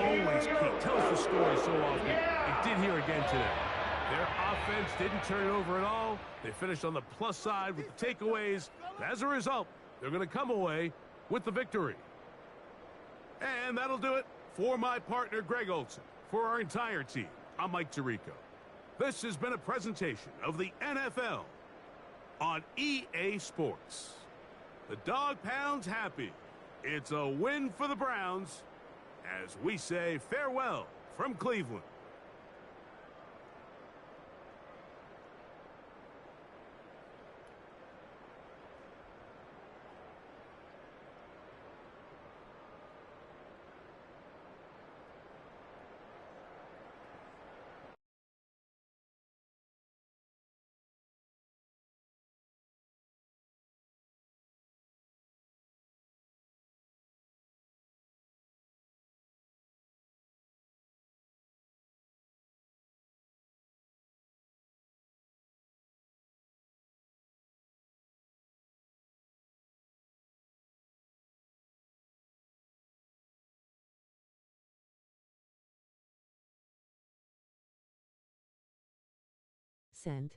Always key. Tells the story so often. It did here again today. Their offense didn't turn it over at all. They finished on the plus side with the takeaways. As a result, they're going to come away with the victory. And that'll do it for my partner, Greg Olson. For our entire team, I'm Mike Tirico. This has been a presentation of the NFL on EA Sports. The Dog Pound's happy. It's a win for the Browns as we say farewell from Cleveland. Sent.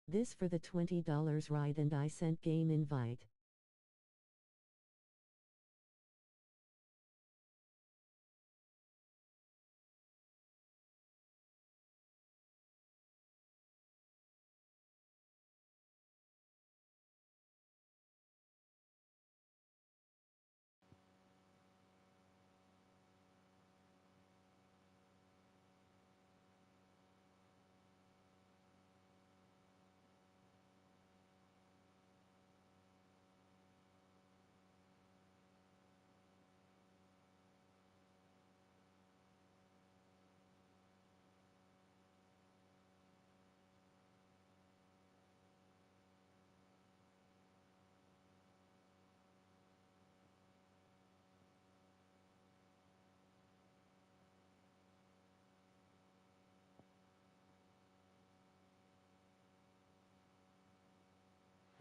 This for the $20 right and I sent game invite.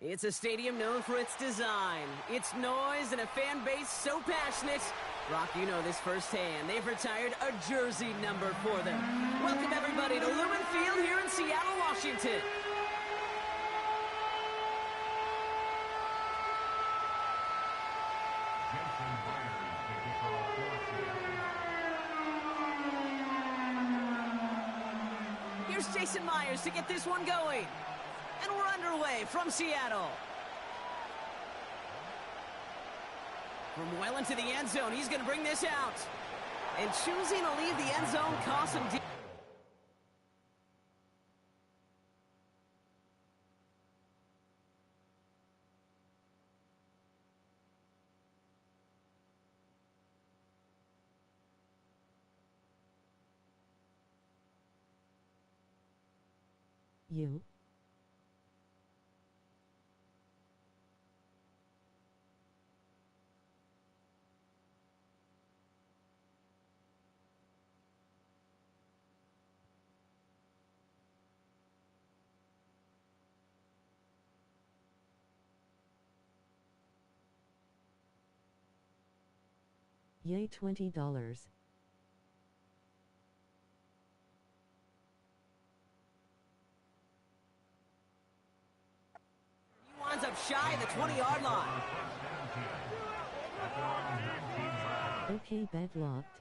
It's a stadium known for its design, its noise, and a fan base so passionate. Brock, you know this firsthand. They've retired a jersey number for them. Welcome, everybody, to Lumen Field here in Seattle, Washington. Here's Jason Myers to get this one going. And we're underway from Seattle. From well into the end zone, he's going to bring this out. And choosing to leave the end zone costs him deep. You. Yay, $20. He winds up shy of the 20-yard line. Okay, bet locked.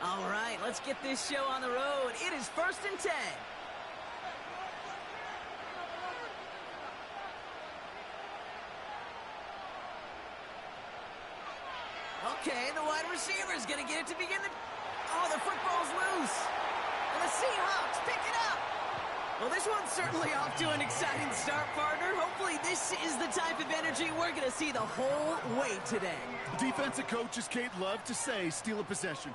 All right, let's get this show on the road. It is 1st and 10. Okay, the wide receiver's going to get it to begin the... Oh, the football's loose. And the Seahawks pick it up. Well, this one's certainly off to an exciting start, partner. Hopefully this is the type of energy we're going to see the whole way today. Defensive coaches, Kate, love to say, steal a possession,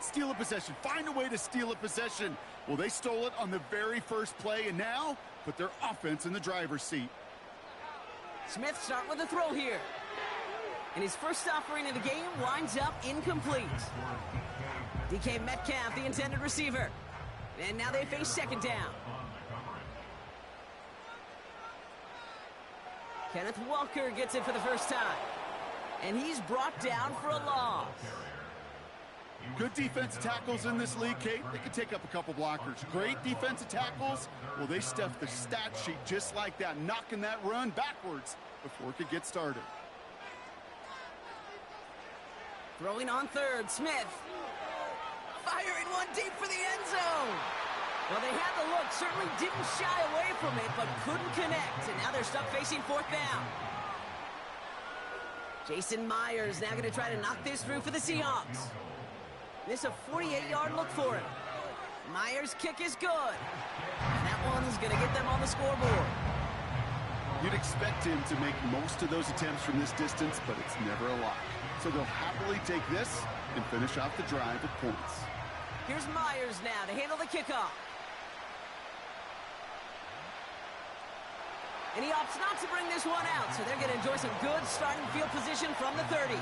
find a way to steal a possession. Well, they stole it on the very first play, and now put their offense in the driver's seat. Smith starting with a throw here. And his first offering of the game winds up incomplete. DK Metcalf, the intended receiver. And now they face second down. Kenneth Walker gets it for the first time. And he's brought down for a loss. Good defensive tackles in this league, Kate. They can take up a couple blockers. Great defensive tackles. Well, they stuffed the stat sheet just like that, knocking that run backwards before it could get started. Throwing on third, Smith. Firing one deep for the end zone. Well, they had the look, certainly didn't shy away from it, but couldn't connect. And now they're stuck facing fourth down. Jason Myers now going to try to knock this through for the Seahawks. This a 48-yard look for him. Myers' kick is good. And that one's going to get them on the scoreboard. You'd expect him to make most of those attempts from this distance, but it's never a lock. So they'll happily take this and finish off the drive with points. Here's Myers now to handle the kickoff. And he opts not to bring this one out, so they're going to enjoy some good starting field position from the 30.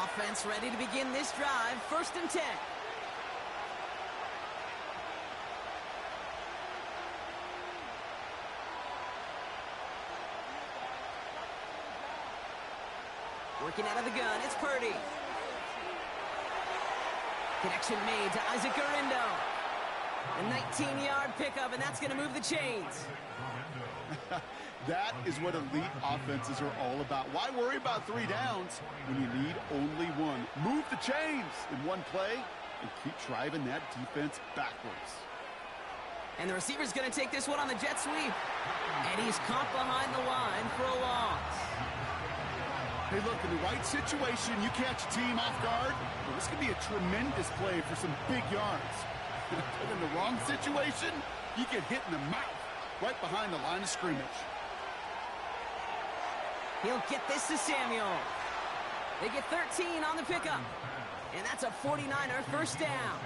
Offense ready to begin this drive, 1st and 10. Working out of the gun, it's Purdy. Connection made to Isaac Gurindo. A 19-yard pickup, and that's going to move the chains. That is what elite offenses are all about. Why worry about 3 downs when you need only 1? Move the chains in one play and keep driving that defense backwards. And the receiver's going to take this one on the jet sweep. And he's caught behind the line for a loss. Hey, look, in the right situation, you catch a team off guard. Well, this could be a tremendous play for some big yards. But in the wrong situation, you get hit in the mouth right behind the line of scrimmage. He'll get this to Samuel. They get 13 on the pickup. And that's a 49er first down.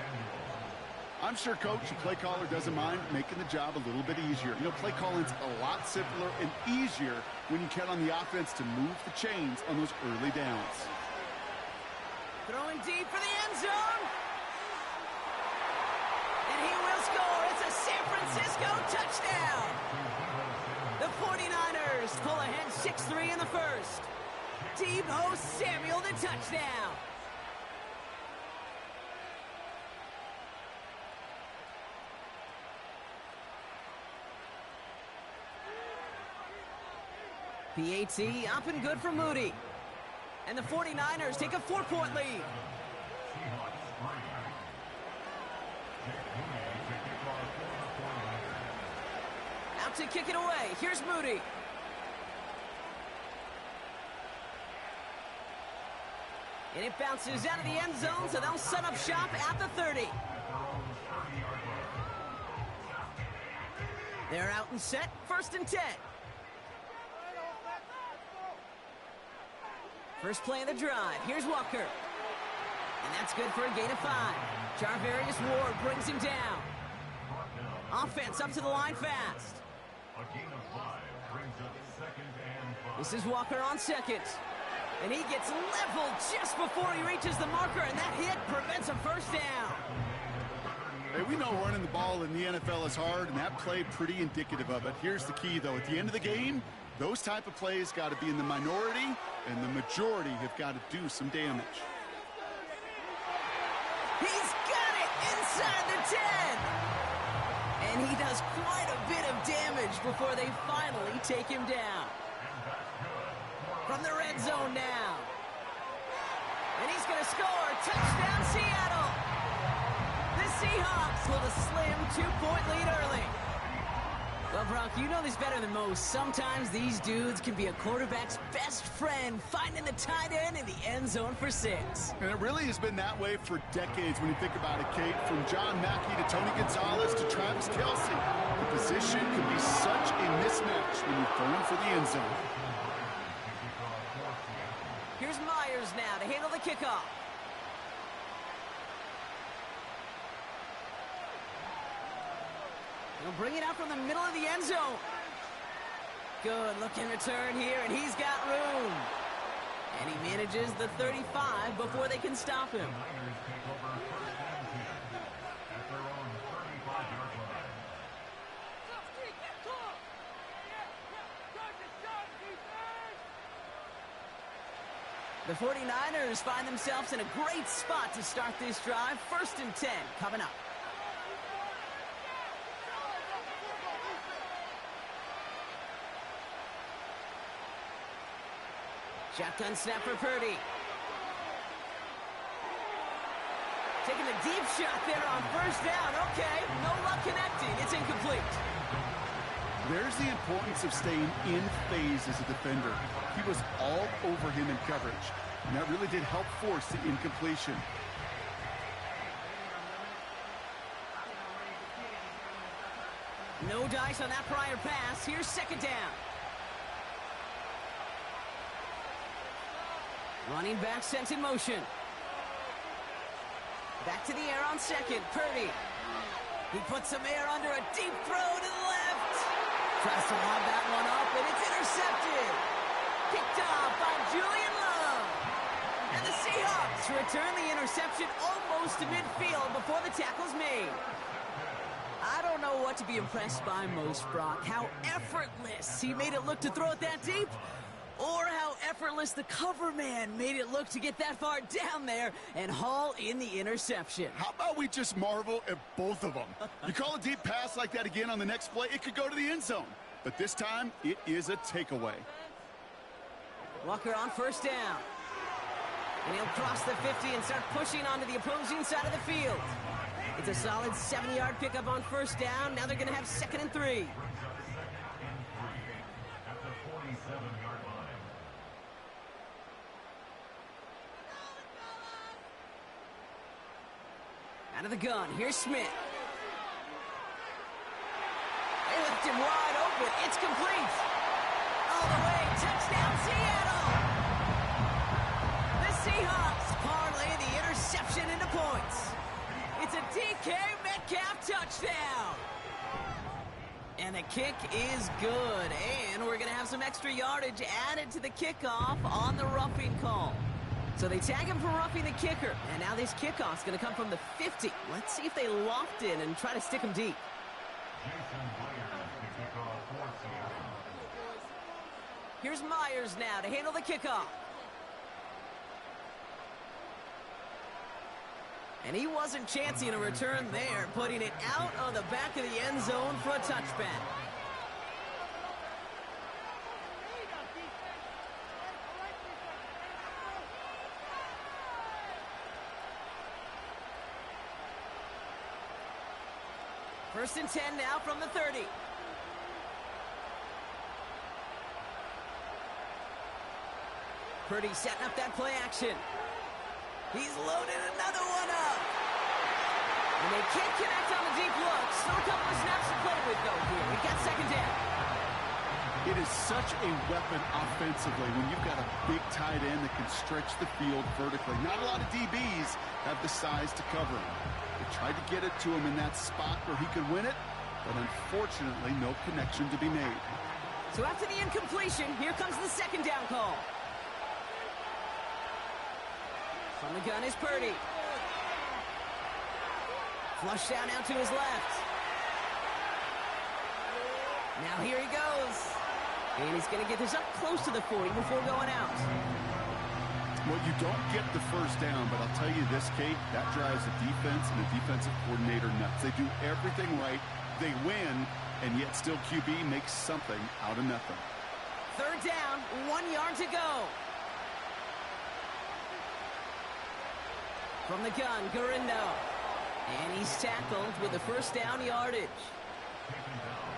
I'm sure Coach, the play caller, doesn't mind making the job a little bit easier. You know, play calling's a lot simpler and easier when you count on the offense to move the chains on those early downs. Throwing deep for the end zone. And he will score. It's a San Francisco touchdown. The 49ers pull ahead 6-3 in the first. Deebo Samuel, the touchdown. PAT up and good for Moody. And the 49ers take a 4-point lead. Out to kick it away. Here's Moody. And it bounces out of the end zone, so they'll set up shop at the 30. They're out and set, 1st and 10. First play of the drive. Here's Walker. And that's good for a gain of 5. Jarvarius Ward brings him down. Offense up to the line fast. A gain of 5 brings up 2nd and 5. This is Walker on second. And he gets leveled just before he reaches the marker, and that hit prevents a first down. Hey, we know running the ball in the NFL is hard, and that play pretty indicative of it. Here's the key, though. At the end of the game, those type of plays got to be in the minority, and the majority have got to do some damage. He's got it inside the 10. And he does quite a bit of damage before they finally take him down. From the red zone now. And he's going to score. Touchdown, Seattle. The Seahawks with a slim 2-point lead early. Well, Brock, you know this better than most. Sometimes these dudes can be a quarterback's best friend, finding the tight end in the end zone for 6. And it really has been that way for decades when you think about it, Kate. From John Mackey to Tony Gonzalez to Travis Kelce. The position can be such a mismatch when you're throwing for the end zone. Here's Myers now to handle the kickoff. He'll bring it out from the middle of the end zone. Good looking return here, and he's got room. And he manages the 35 before they can stop him. The 49ers find themselves in a great spot to start this drive. 1st and 10 coming up. Shotgun snap for Purdy. Taking a deep shot there on 1st down. Okay, no luck connecting. It's incomplete. There's the importance of staying in phase as a defender. He was all over him in coverage, and that really did help force the incompletion. No dice on that prior pass. Here's 2nd down. Running back sent in motion. Back to the air on 2nd. Purdy. He puts some air under a deep throw to the left. Tries to lob that one up, and it's intercepted. Picked off by Julian Love. And the Seahawks return the interception almost to midfield before the tackle's made. I don't know what to be impressed by most, Brock. How effortless he made it look to throw it that deep, or how effortless the cover man made it look to get that far down there and haul in the interception. How about we just marvel at both of them? You call a deep pass like that again on the next play, it could go to the end zone. But this time, it is a takeaway. Walker on 1st down. And he'll cross the 50 and start pushing onto the opposing side of the field. It's a solid 7-yard pickup on 1st down. Now they're going to have 2nd and 3. Out of the gun, here's Smith. They left him wide open. It's complete. All the way, touchdown Seattle. The Seahawks parlay the interception into points. It's a DK Metcalf touchdown. And the kick is good. And we're going to have some extra yardage added to the kickoff on the roughing call. So they tag him for roughing the kicker. And now this kickoff's going to come from the 50. Let's see if they loft in and try to stick him deep. Here's Myers now to handle the kickoff. And he wasn't chancing a return there, putting it out of the back of the end zone for a touchback. First and 10 now from the 30. Purdy setting up that play action. He's loaded another one up. And they can't connect on the deep look. Still a couple of snaps to play with, though, here. We got 2nd down. It is such a weapon offensively when you've got a big tight end that can stretch the field vertically. Not a lot of DBs have the size to cover him. They tried to get it to him in that spot where he could win it, but unfortunately, no connection to be made. So after the incompletion, here comes the 2nd down call. From the gun is Purdy. Flush down out to his left. Now here he goes. And he's going to get this up close to the 40 before going out. Well, you don't get the 1st down, but I'll tell you this, Kate, that drives the defense and the defensive coordinator nuts. They do everything right. They win, and yet still QB makes something out of nothing. 3rd down, 1 yard to go. From the gun, Gurindo. And he's tackled with the 1st down yardage.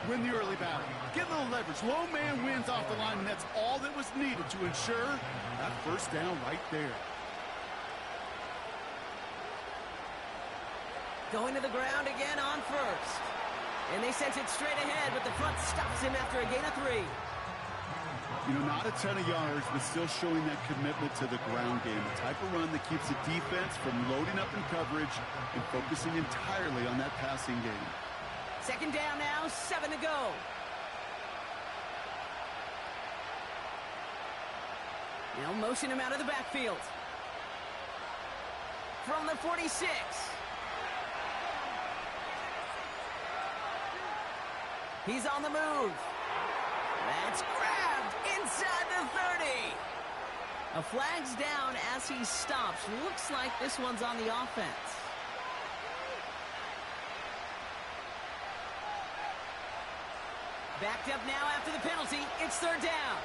win the early battle. Get a little leverage. Low man wins off the line, and that's all that was needed to ensure that first down right there. Going to the ground again on first. And they sent it straight ahead, but the front stops him after a gain of 3. You know, not a ton of yards, but still showing that commitment to the ground game. The type of run that keeps the defense from loading up in coverage and focusing entirely on that passing game. Second down now, 7 to go. They'll motion him out of the backfield. From the 46. He's on the move. That's grabbed inside the 30. A flag's down as he stops. Looks like this one's on the offense. Backed up now after the penalty. It's third down.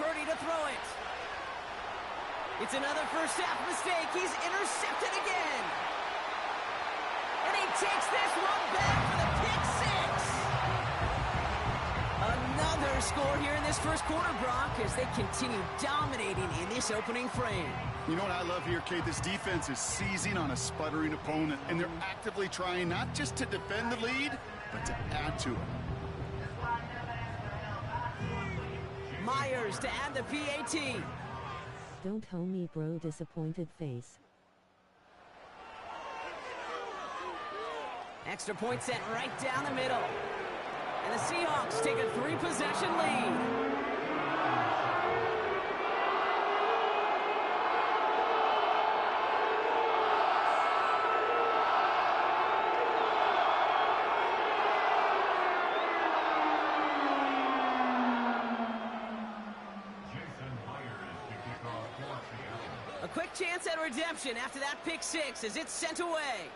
Purdy to throw it. It's another first half mistake. He's intercepted again. And he takes this one back for the pick 6. Another score here in this first quarter, Brock, as they continue dominating in this opening frame. You know what I love here, Kate? This defense is seizing on a sputtering opponent, and they're actively trying not just to defend the lead, but to add to it. Myers to add the PAT. Don't homie bro, disappointed face. Extra point sent right down the middle. And the Seahawks take a 3-possession lead. A quick chance at redemption after that pick 6 as it's sent away.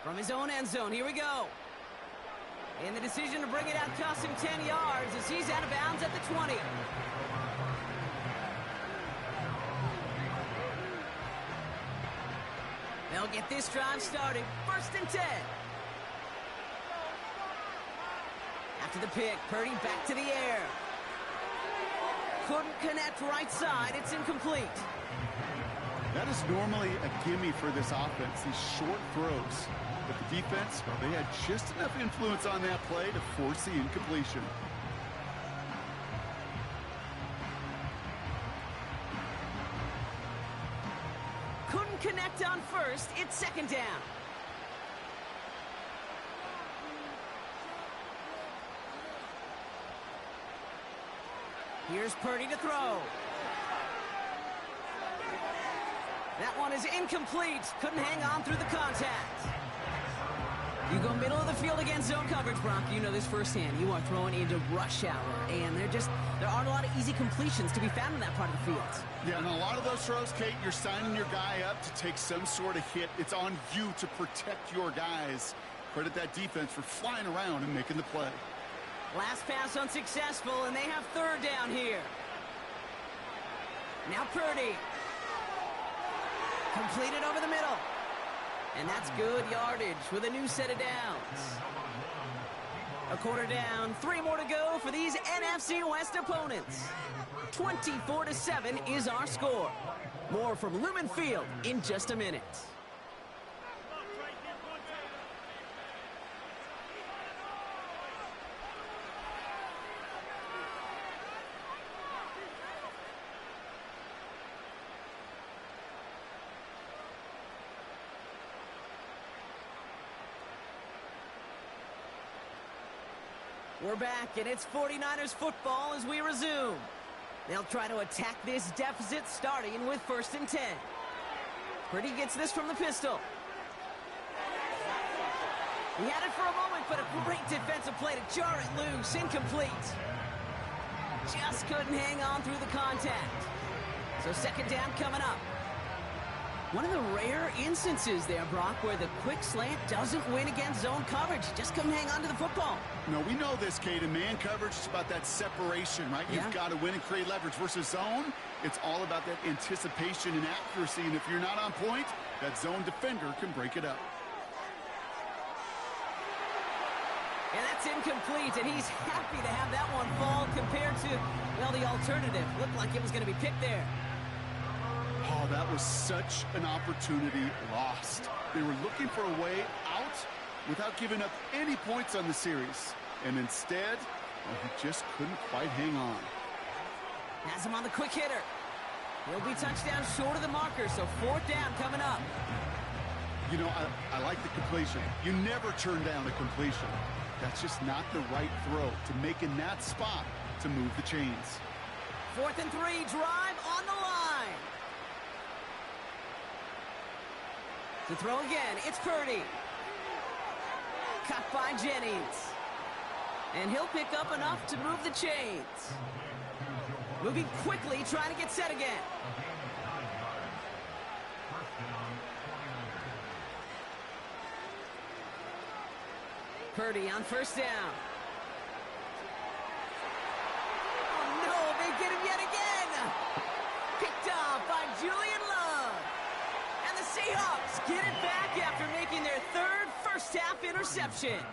From his own end zone, here we go. And the decision to bring it out cost him 10 yards as he's out of bounds at the 20. They'll get this drive started. 1st and 10. After the pick, Purdy back to the air. Couldn't connect right side. It's incomplete. That is normally a gimme for this offense, these short throws. But the defense, well, they had just enough influence on that play to force the incompletion. Couldn't connect on first. It's second down. Here's Purdy to throw. That one is incomplete. Couldn't hang on through the contact. You go middle of the field against zone coverage, Brock. You know this firsthand. You are throwing into rush hour, and there aren't a lot of easy completions to be found in that part of the field. Yeah, and a lot of those throws, Kate, you're signing your guy up to take some sort of hit. It's on you to protect your guys. Credit that defense for flying around and making the play. Last pass unsuccessful, and they have third down here. Now Purdy. Completed over the middle. And that's good yardage with a new set of downs. A quarter down, 3 more to go for these NFC West opponents. 24-7 is our score. More from Lumen Field in just a minute. We're back, and it's 49ers football as we resume. They'll try to attack this deficit, starting with 1st and 10. Purdy gets this from the pistol. He had it for a moment, but a great defensive play to jar it loose. Incomplete. Just couldn't hang on through the contact. So second down coming up. One of the rare instances there, Brock, where the quick slant doesn't win against zone coverage. Just couldn't hang on to the football. No, we know this, Kate. In man coverage, it's about that separation, right? Yeah. You've got to win and create leverage versus zone. It's all about that anticipation and accuracy, and if you're not on point, that zone defender can break it up. And that's incomplete, and he's happy to have that one fall compared to, well, the alternative. Looked like it was going to be picked there. Oh, that was such an opportunity lost. They were looking for a way out without giving up any points on the series. And instead, well, he just couldn't quite hang on. Has him on the quick hitter. He'll be touchdown short of the marker, so 4th down coming up. You know, I like the completion. You never turn down a completion. That's just not the right throw to make in that spot to move the chains. 4th and 3, drive on the line. To throw again, it's Purdy. Cut by Jennings. And he'll pick up enough to move the chains. Moving quickly, trying to get set again. Purdy on 1st down. Oh no, they get him yet again. Picked off by Julian Love. And the Seahawks get it back after making their 3rd first-half interception.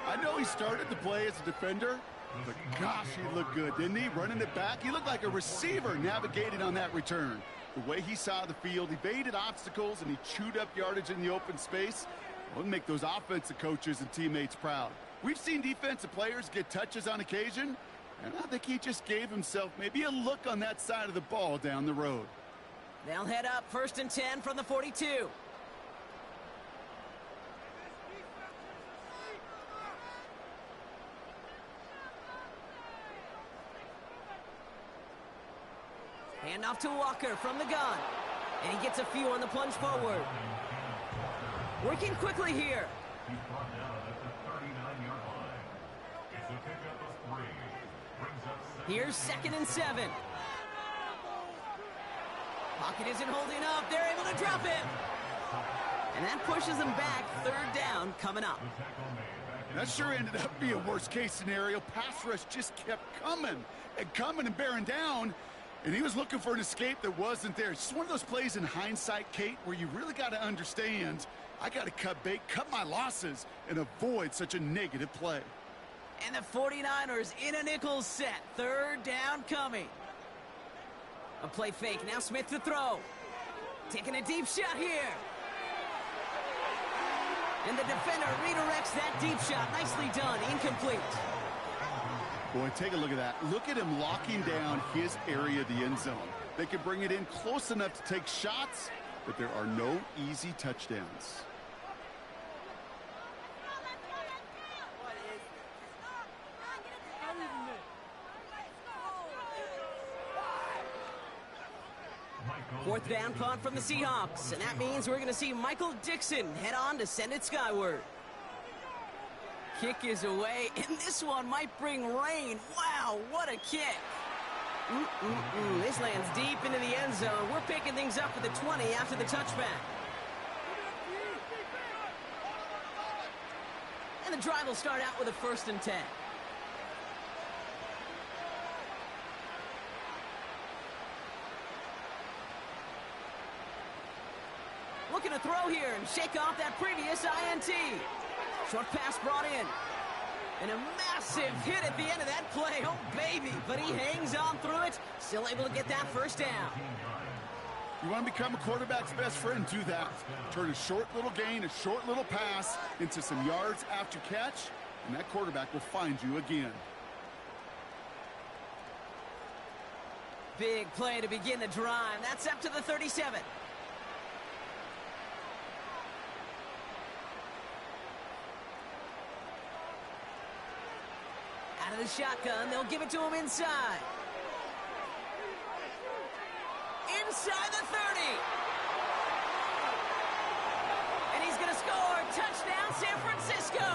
I know he started the play as a defender, but gosh, he looked good, didn't he? Running it back, he looked like a receiver navigating on that return. The way he saw the field, evaded obstacles, and he chewed up yardage in the open space. Will make those offensive coaches and teammates proud. We've seen defensive players get touches on occasion, and I think he just gave himself maybe a look on that side of the ball down the road. They'll head up 1st and 10 from the 42. Handoff to Walker from the gun. And he gets a few on the plunge forward. Working quickly here. He's brought down at the 39-yard line. It's a pickup of 3. Brings up 2nd. Here's 2nd and 7. Pocket isn't holding up. They're able to drop it. And that pushes them back. 3rd down coming up. That sure ended up being a worst-case scenario. Pass rush just kept coming and bearing down. And he was looking for an escape that wasn't there. It's just one of those plays in hindsight, Kate, where you really got to understand, I got to cut bait, cut my losses, and avoid such a negative play. And the 49ers in a nickel set. 3rd down coming. A play fake. Now Smith to throw. Taking a deep shot here. And the defender redirects that deep shot. Nicely done. Incomplete. Boy, take a look at that. Look at him locking down his area of the end zone. They can bring it in close enough to take shots, but there are no easy touchdowns. Fourth down punt from the Seahawks, and that means we're going to see Michael Dixon head on to send it skyward. Kick is away, and this one might bring rain. Wow, what a kick. This lands deep into the end zone. We're picking things up at the 20 after the touchback. And the drive will start out with a 1st and 10. Looking to throw here and shake off that previous INT. Short pass brought in. And a massive hit at the end of that play. Oh, baby. But he hangs on through it. Still able to get that 1st down. You want to become a quarterback's best friend? Do that. Turn a short little gain, a short little pass into some yards after catch, and that quarterback will find you again. Big play to begin the drive. That's up to the 37. Out of the shotgun, they'll give it to him inside. Inside the 30. And he's going to score. Touchdown, San Francisco.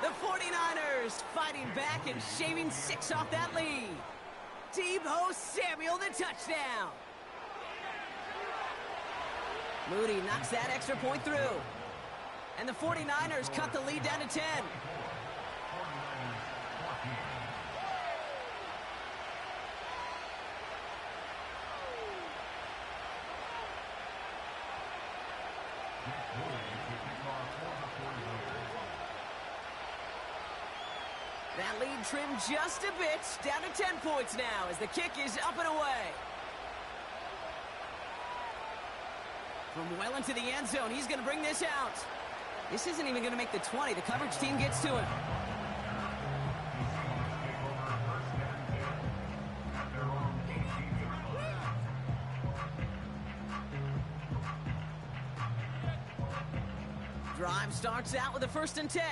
The 49ers fighting back and shaving 6 off that lead. Deebo Samuel, the touchdown. Moody knocks that extra point through. And the 49ers cut the lead down to 10. That lead trimmed just a bit, down to 10 points now as the kick is up and away. From well into the end zone, he's going to bring this out. This isn't even going to make the 20. The coverage team gets to him. Drive starts out with a 1st and 10.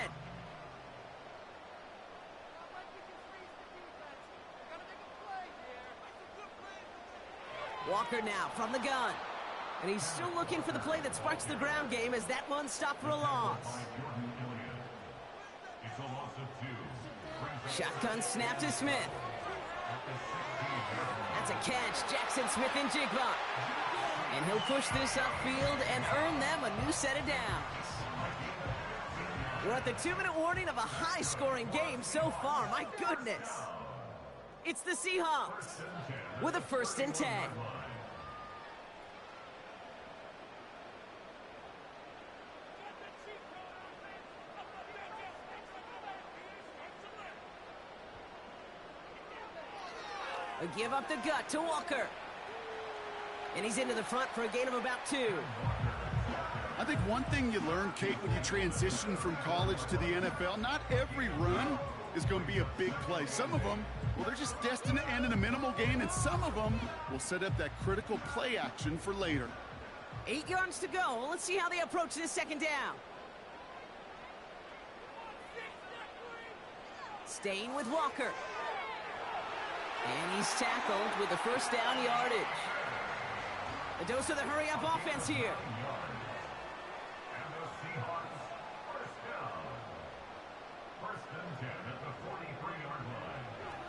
Walker now from the gun. And he's still looking for the play that sparks the ground game as that one stopped for a loss. Shotgun snap to Smith. That's a catch. Jackson Smith and Jigba. And he'll push this upfield and earn them a new set of downs. We're at the 2-minute warning of a high-scoring game so far. My goodness. It's the Seahawks with a 1st and 10. A give up the gut to Walker. And he's into the front for a gain of about 2. I think one thing you learn, Kate, when you transition from college to the NFL, not every run is going to be a big play. Some of them, well, they're just destined to end in a minimal gain, and some of them will set up that critical play action for later. 8 yards to go. Well, let's see how they approach this 2nd down. Staying with Walker. And he's tackled with the 1st down yardage. A dose of the hurry-up offense here.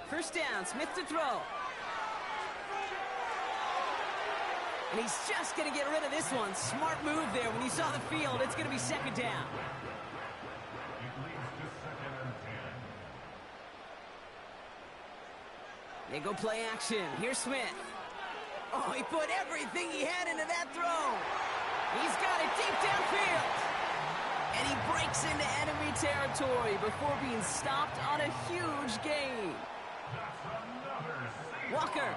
First down, Smith to throw. And he's just going to get rid of this one. Smart move there when he saw the field. It's going to be 2nd down. They go play action. Here's Smith. Oh, he put everything he had into that throw. He's got it deep downfield. And he breaks into enemy territory before being stopped on a huge gain. Walker.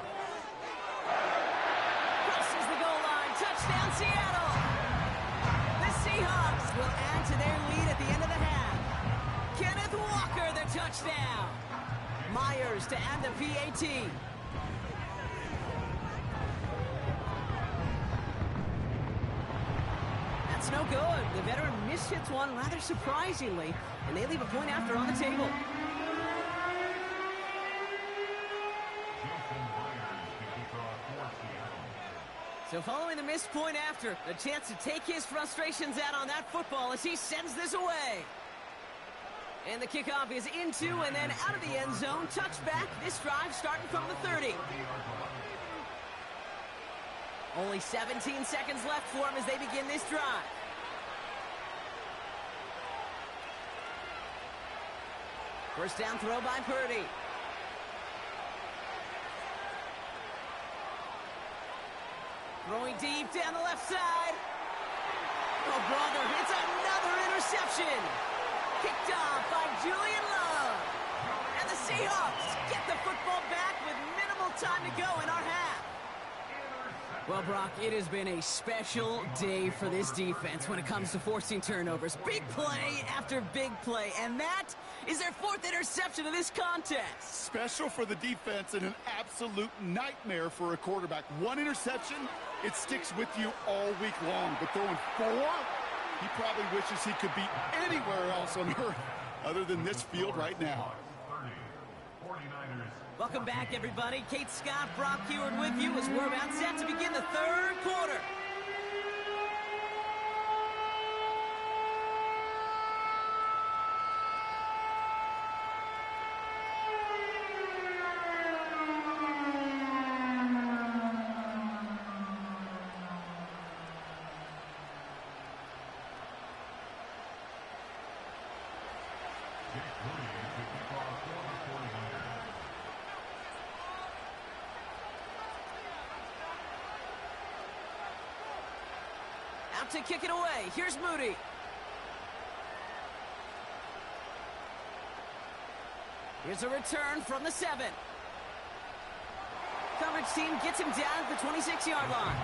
Crosses the goal line. Touchdown, Seattle. The Seahawks will add to their lead at the end of the half. Kenneth Walker, the touchdown. Myers to add the PAT. That's no good. The veteran mishits one rather surprisingly, and they leave a point after on the table. So following the missed point after, a chance to take his frustrations out on that football as he sends this away. And the kickoff is into and then out of the end zone. Touchback. This drive starting from the 30. Only 17 seconds left for him as they begin this drive. First down throw by Purdy. Throwing deep down the left side. Oh, brother, it's another interception. Kicked off by Julian Love. And the Seahawks get the football back with minimal time to go in our half. Well, Brock, it has been a special day for this defense when it comes to forcing turnovers. Big play after big play, and that is their 4th interception of this contest. Special for the defense and an absolute nightmare for a quarterback. 1 interception, it sticks with you all week long. But throwing 4, he probably wishes he could be anywhere else on earth other than this field right now. Welcome back, everybody. Kate Scott, Brock Heward with you as we're about set to begin the 3rd quarter. about to kick it away. Here's Moody. Here's a return from the 7. Coverage team gets him down at the 26-yard line.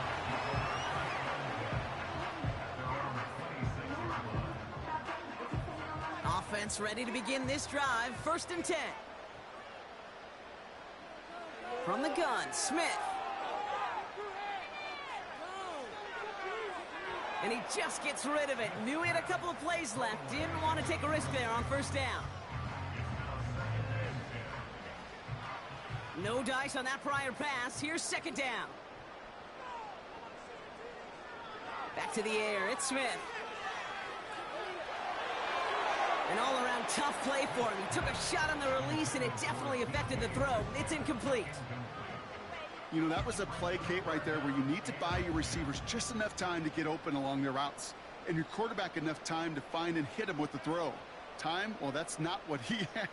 Offense ready to begin this drive. 1st and 10. From the gun, Smith. And he just gets rid of it. Knew he had a couple of plays left. Didn't want to take a risk there on 1st down. No dice on that prior pass. Here's 2nd down. Back to the air. It's Smith. An all-around tough play for him. He took a shot on the release, and it definitely affected the throw. It's incomplete. You know, that was a play, Kate, right there where you need to buy your receivers just enough time to get open along their routes, and your quarterback enough time to find and hit him with the throw. Time? Well, that's not what he had.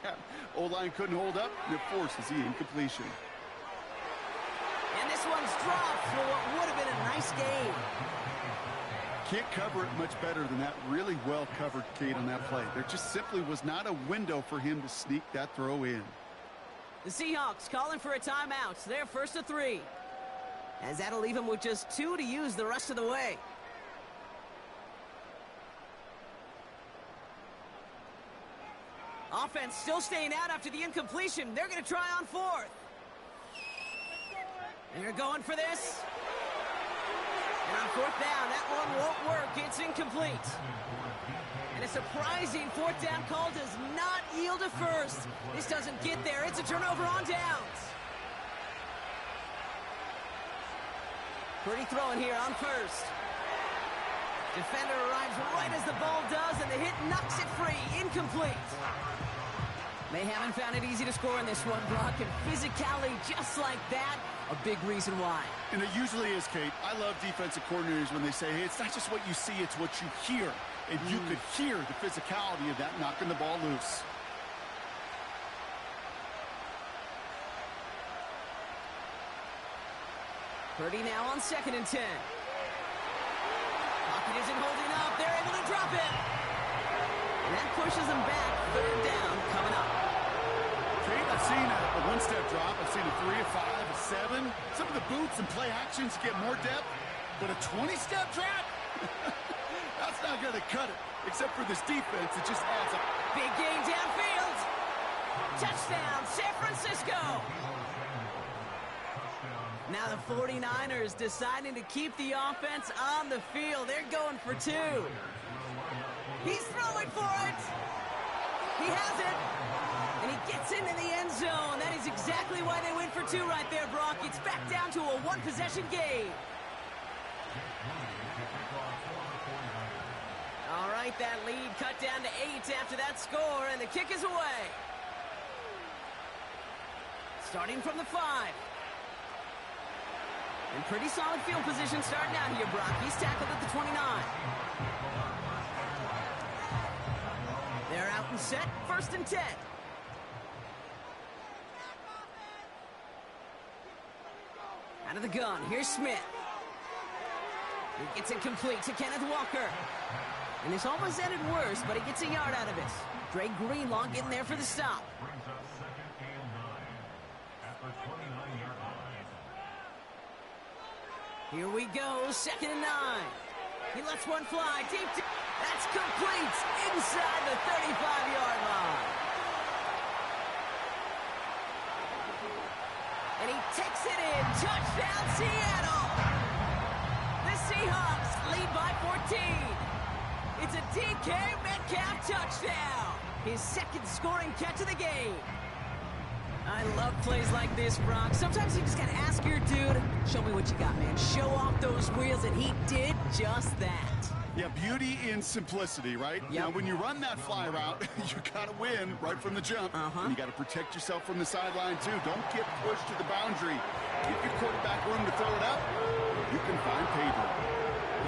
O-line couldn't hold up, and it forces the incompletion. And this one's dropped for what would have been a nice game. Can't cover it much better than that. Really well covered, Kate, on that play. There just simply was not a window for him to sneak that throw in. The Seahawks calling for a timeout. They're 1st and 3. As that'll leave him with just 2 to use the rest of the way. Offense still staying out after the incompletion. They're going to try on 4th. They're going for this. And on 4th down, that one won't work. It's incomplete. And a surprising 4th down call does not yield a 1st. This doesn't get there. It's a turnover on downs. Pretty throwing here on 1st. Defender arrives right as the ball does, and the hit knocks it free. Incomplete. They haven't found it easy to score in this one, Brock, and physicality just like that, a big reason why. And it usually is, Kate. I love defensive coordinators when they say, hey, it's not just what you see, it's what you hear. And you could hear the physicality of that knocking the ball loose. Purdy now on 2nd and 10. Pocket isn't holding up. They're able to drop it. And that pushes them back. 3rd down coming up. Kate, I've seen a one-step drop. I've seen a 3, a 5, a 7. Some of the boots and play actions get more depth. But a 20-step drop? That's not going to cut it. Except for this defense, it just adds up. Big game downfield. Touchdown, San Francisco. Now the 49ers deciding to keep the offense on the field. They're going for 2. He's throwing for it. He has it. And he gets into the end zone. That is exactly why they went for 2 right there, Brock. It's back down to a 1-possession game. All right, that lead cut down to 8 after that score, and the kick is away. Starting from the 5. And pretty solid field position starting out here, Brock. He's tackled at the 29. They're out and set. 1st and 10. Out of the gun. Here's Smith. He gets it complete to Kenneth Walker. And this almost ended worse, but he gets a yard out of it. Dre Greenlaw getting there for the stop. Brings up 2nd and 9 at the 29-yard line. Here we go, 2nd and 9. He lets one fly deep. That's complete inside the 35-yard line. And he takes it in. Touchdown, Seattle. The Seahawks lead by 14. It's a DK Metcalf touchdown. His 2nd scoring catch of the game. I love plays like this, Brock. Sometimes you just gotta ask your dude, show me what you got, man. Show off those wheels, and he did just that. Yeah, beauty in simplicity, right? Yep. Now, when you run that fly route, you gotta win right from the jump. And you gotta protect yourself from the sideline, too. Don't get pushed to the boundary. Give your quarterback room to throw it up. You can find pay dirt.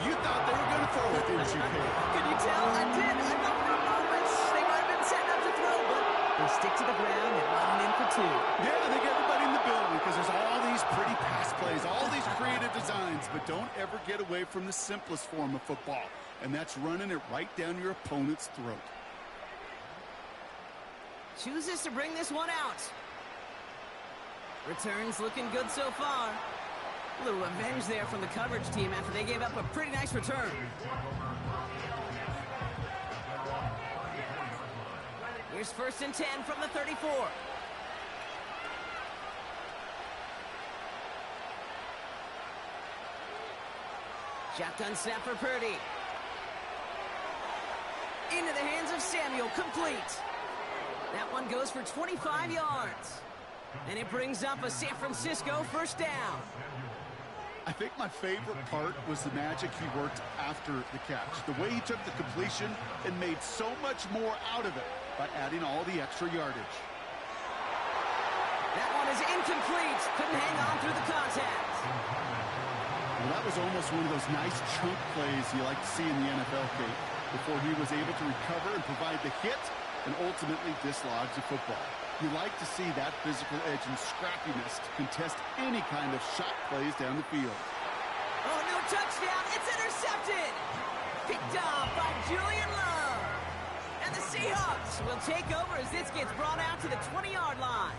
You thought they were gonna throw it, didn't you, Kate? Could you tell? I did. I thought for a moment they might have been setting up to throw, but they stick to the ground and run in for 2. Yeah, I think everybody in the building, because there's all these pretty pass plays, all these creative designs. but don't ever get away from the simplest form of football, and that's running it right down your opponent's throat. Chooses to bring this one out. Returns looking good so far. A little revenge there from the coverage team after they gave up a pretty nice return. Here's 1st and 10 from the 34. Shotgun snap for Purdy. Into the hands of Samuel, complete. That one goes for 25 yards. And it brings up a San Francisco 1st down. I think my favorite part was the magic he worked after the catch. The way he took the completion and made so much more out of it by adding all the extra yardage. That one is incomplete. Couldn't hang on through the contact. Well, that was almost one of those nice chunk plays you like to see in the NFL, Kate, before he was able to recover and provide the hit and ultimately dislodge the football. You like to see that physical edge and scrappiness to contest any kind of shot plays down the field. Oh, no touchdown. It's intercepted. Picked off by Julian Love. And the Seahawks will take over as this gets brought out to the 20-yard line.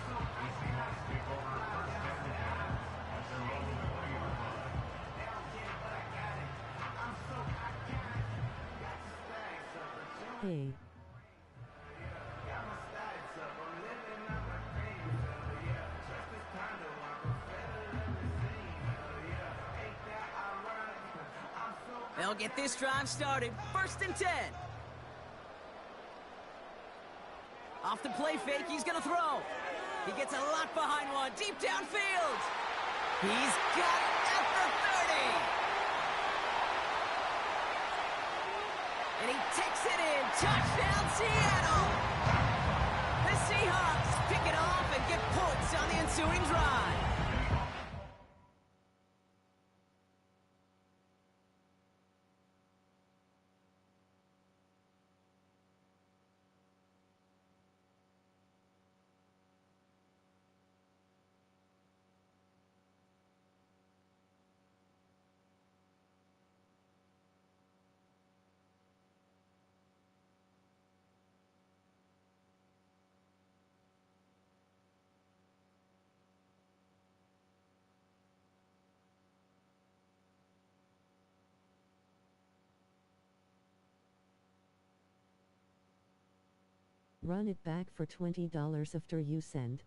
Hey. They'll get this drive started. 1st and 10. Off the play fake, he's going to throw. He gets a lot behind one, deep downfield. He's got it at the 30. And he takes it in. Touchdown, Seattle. The Seahawks pick it off and get points on the ensuing drive. Run it back for $20 after you send.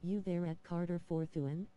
You there at Carter Forthuan?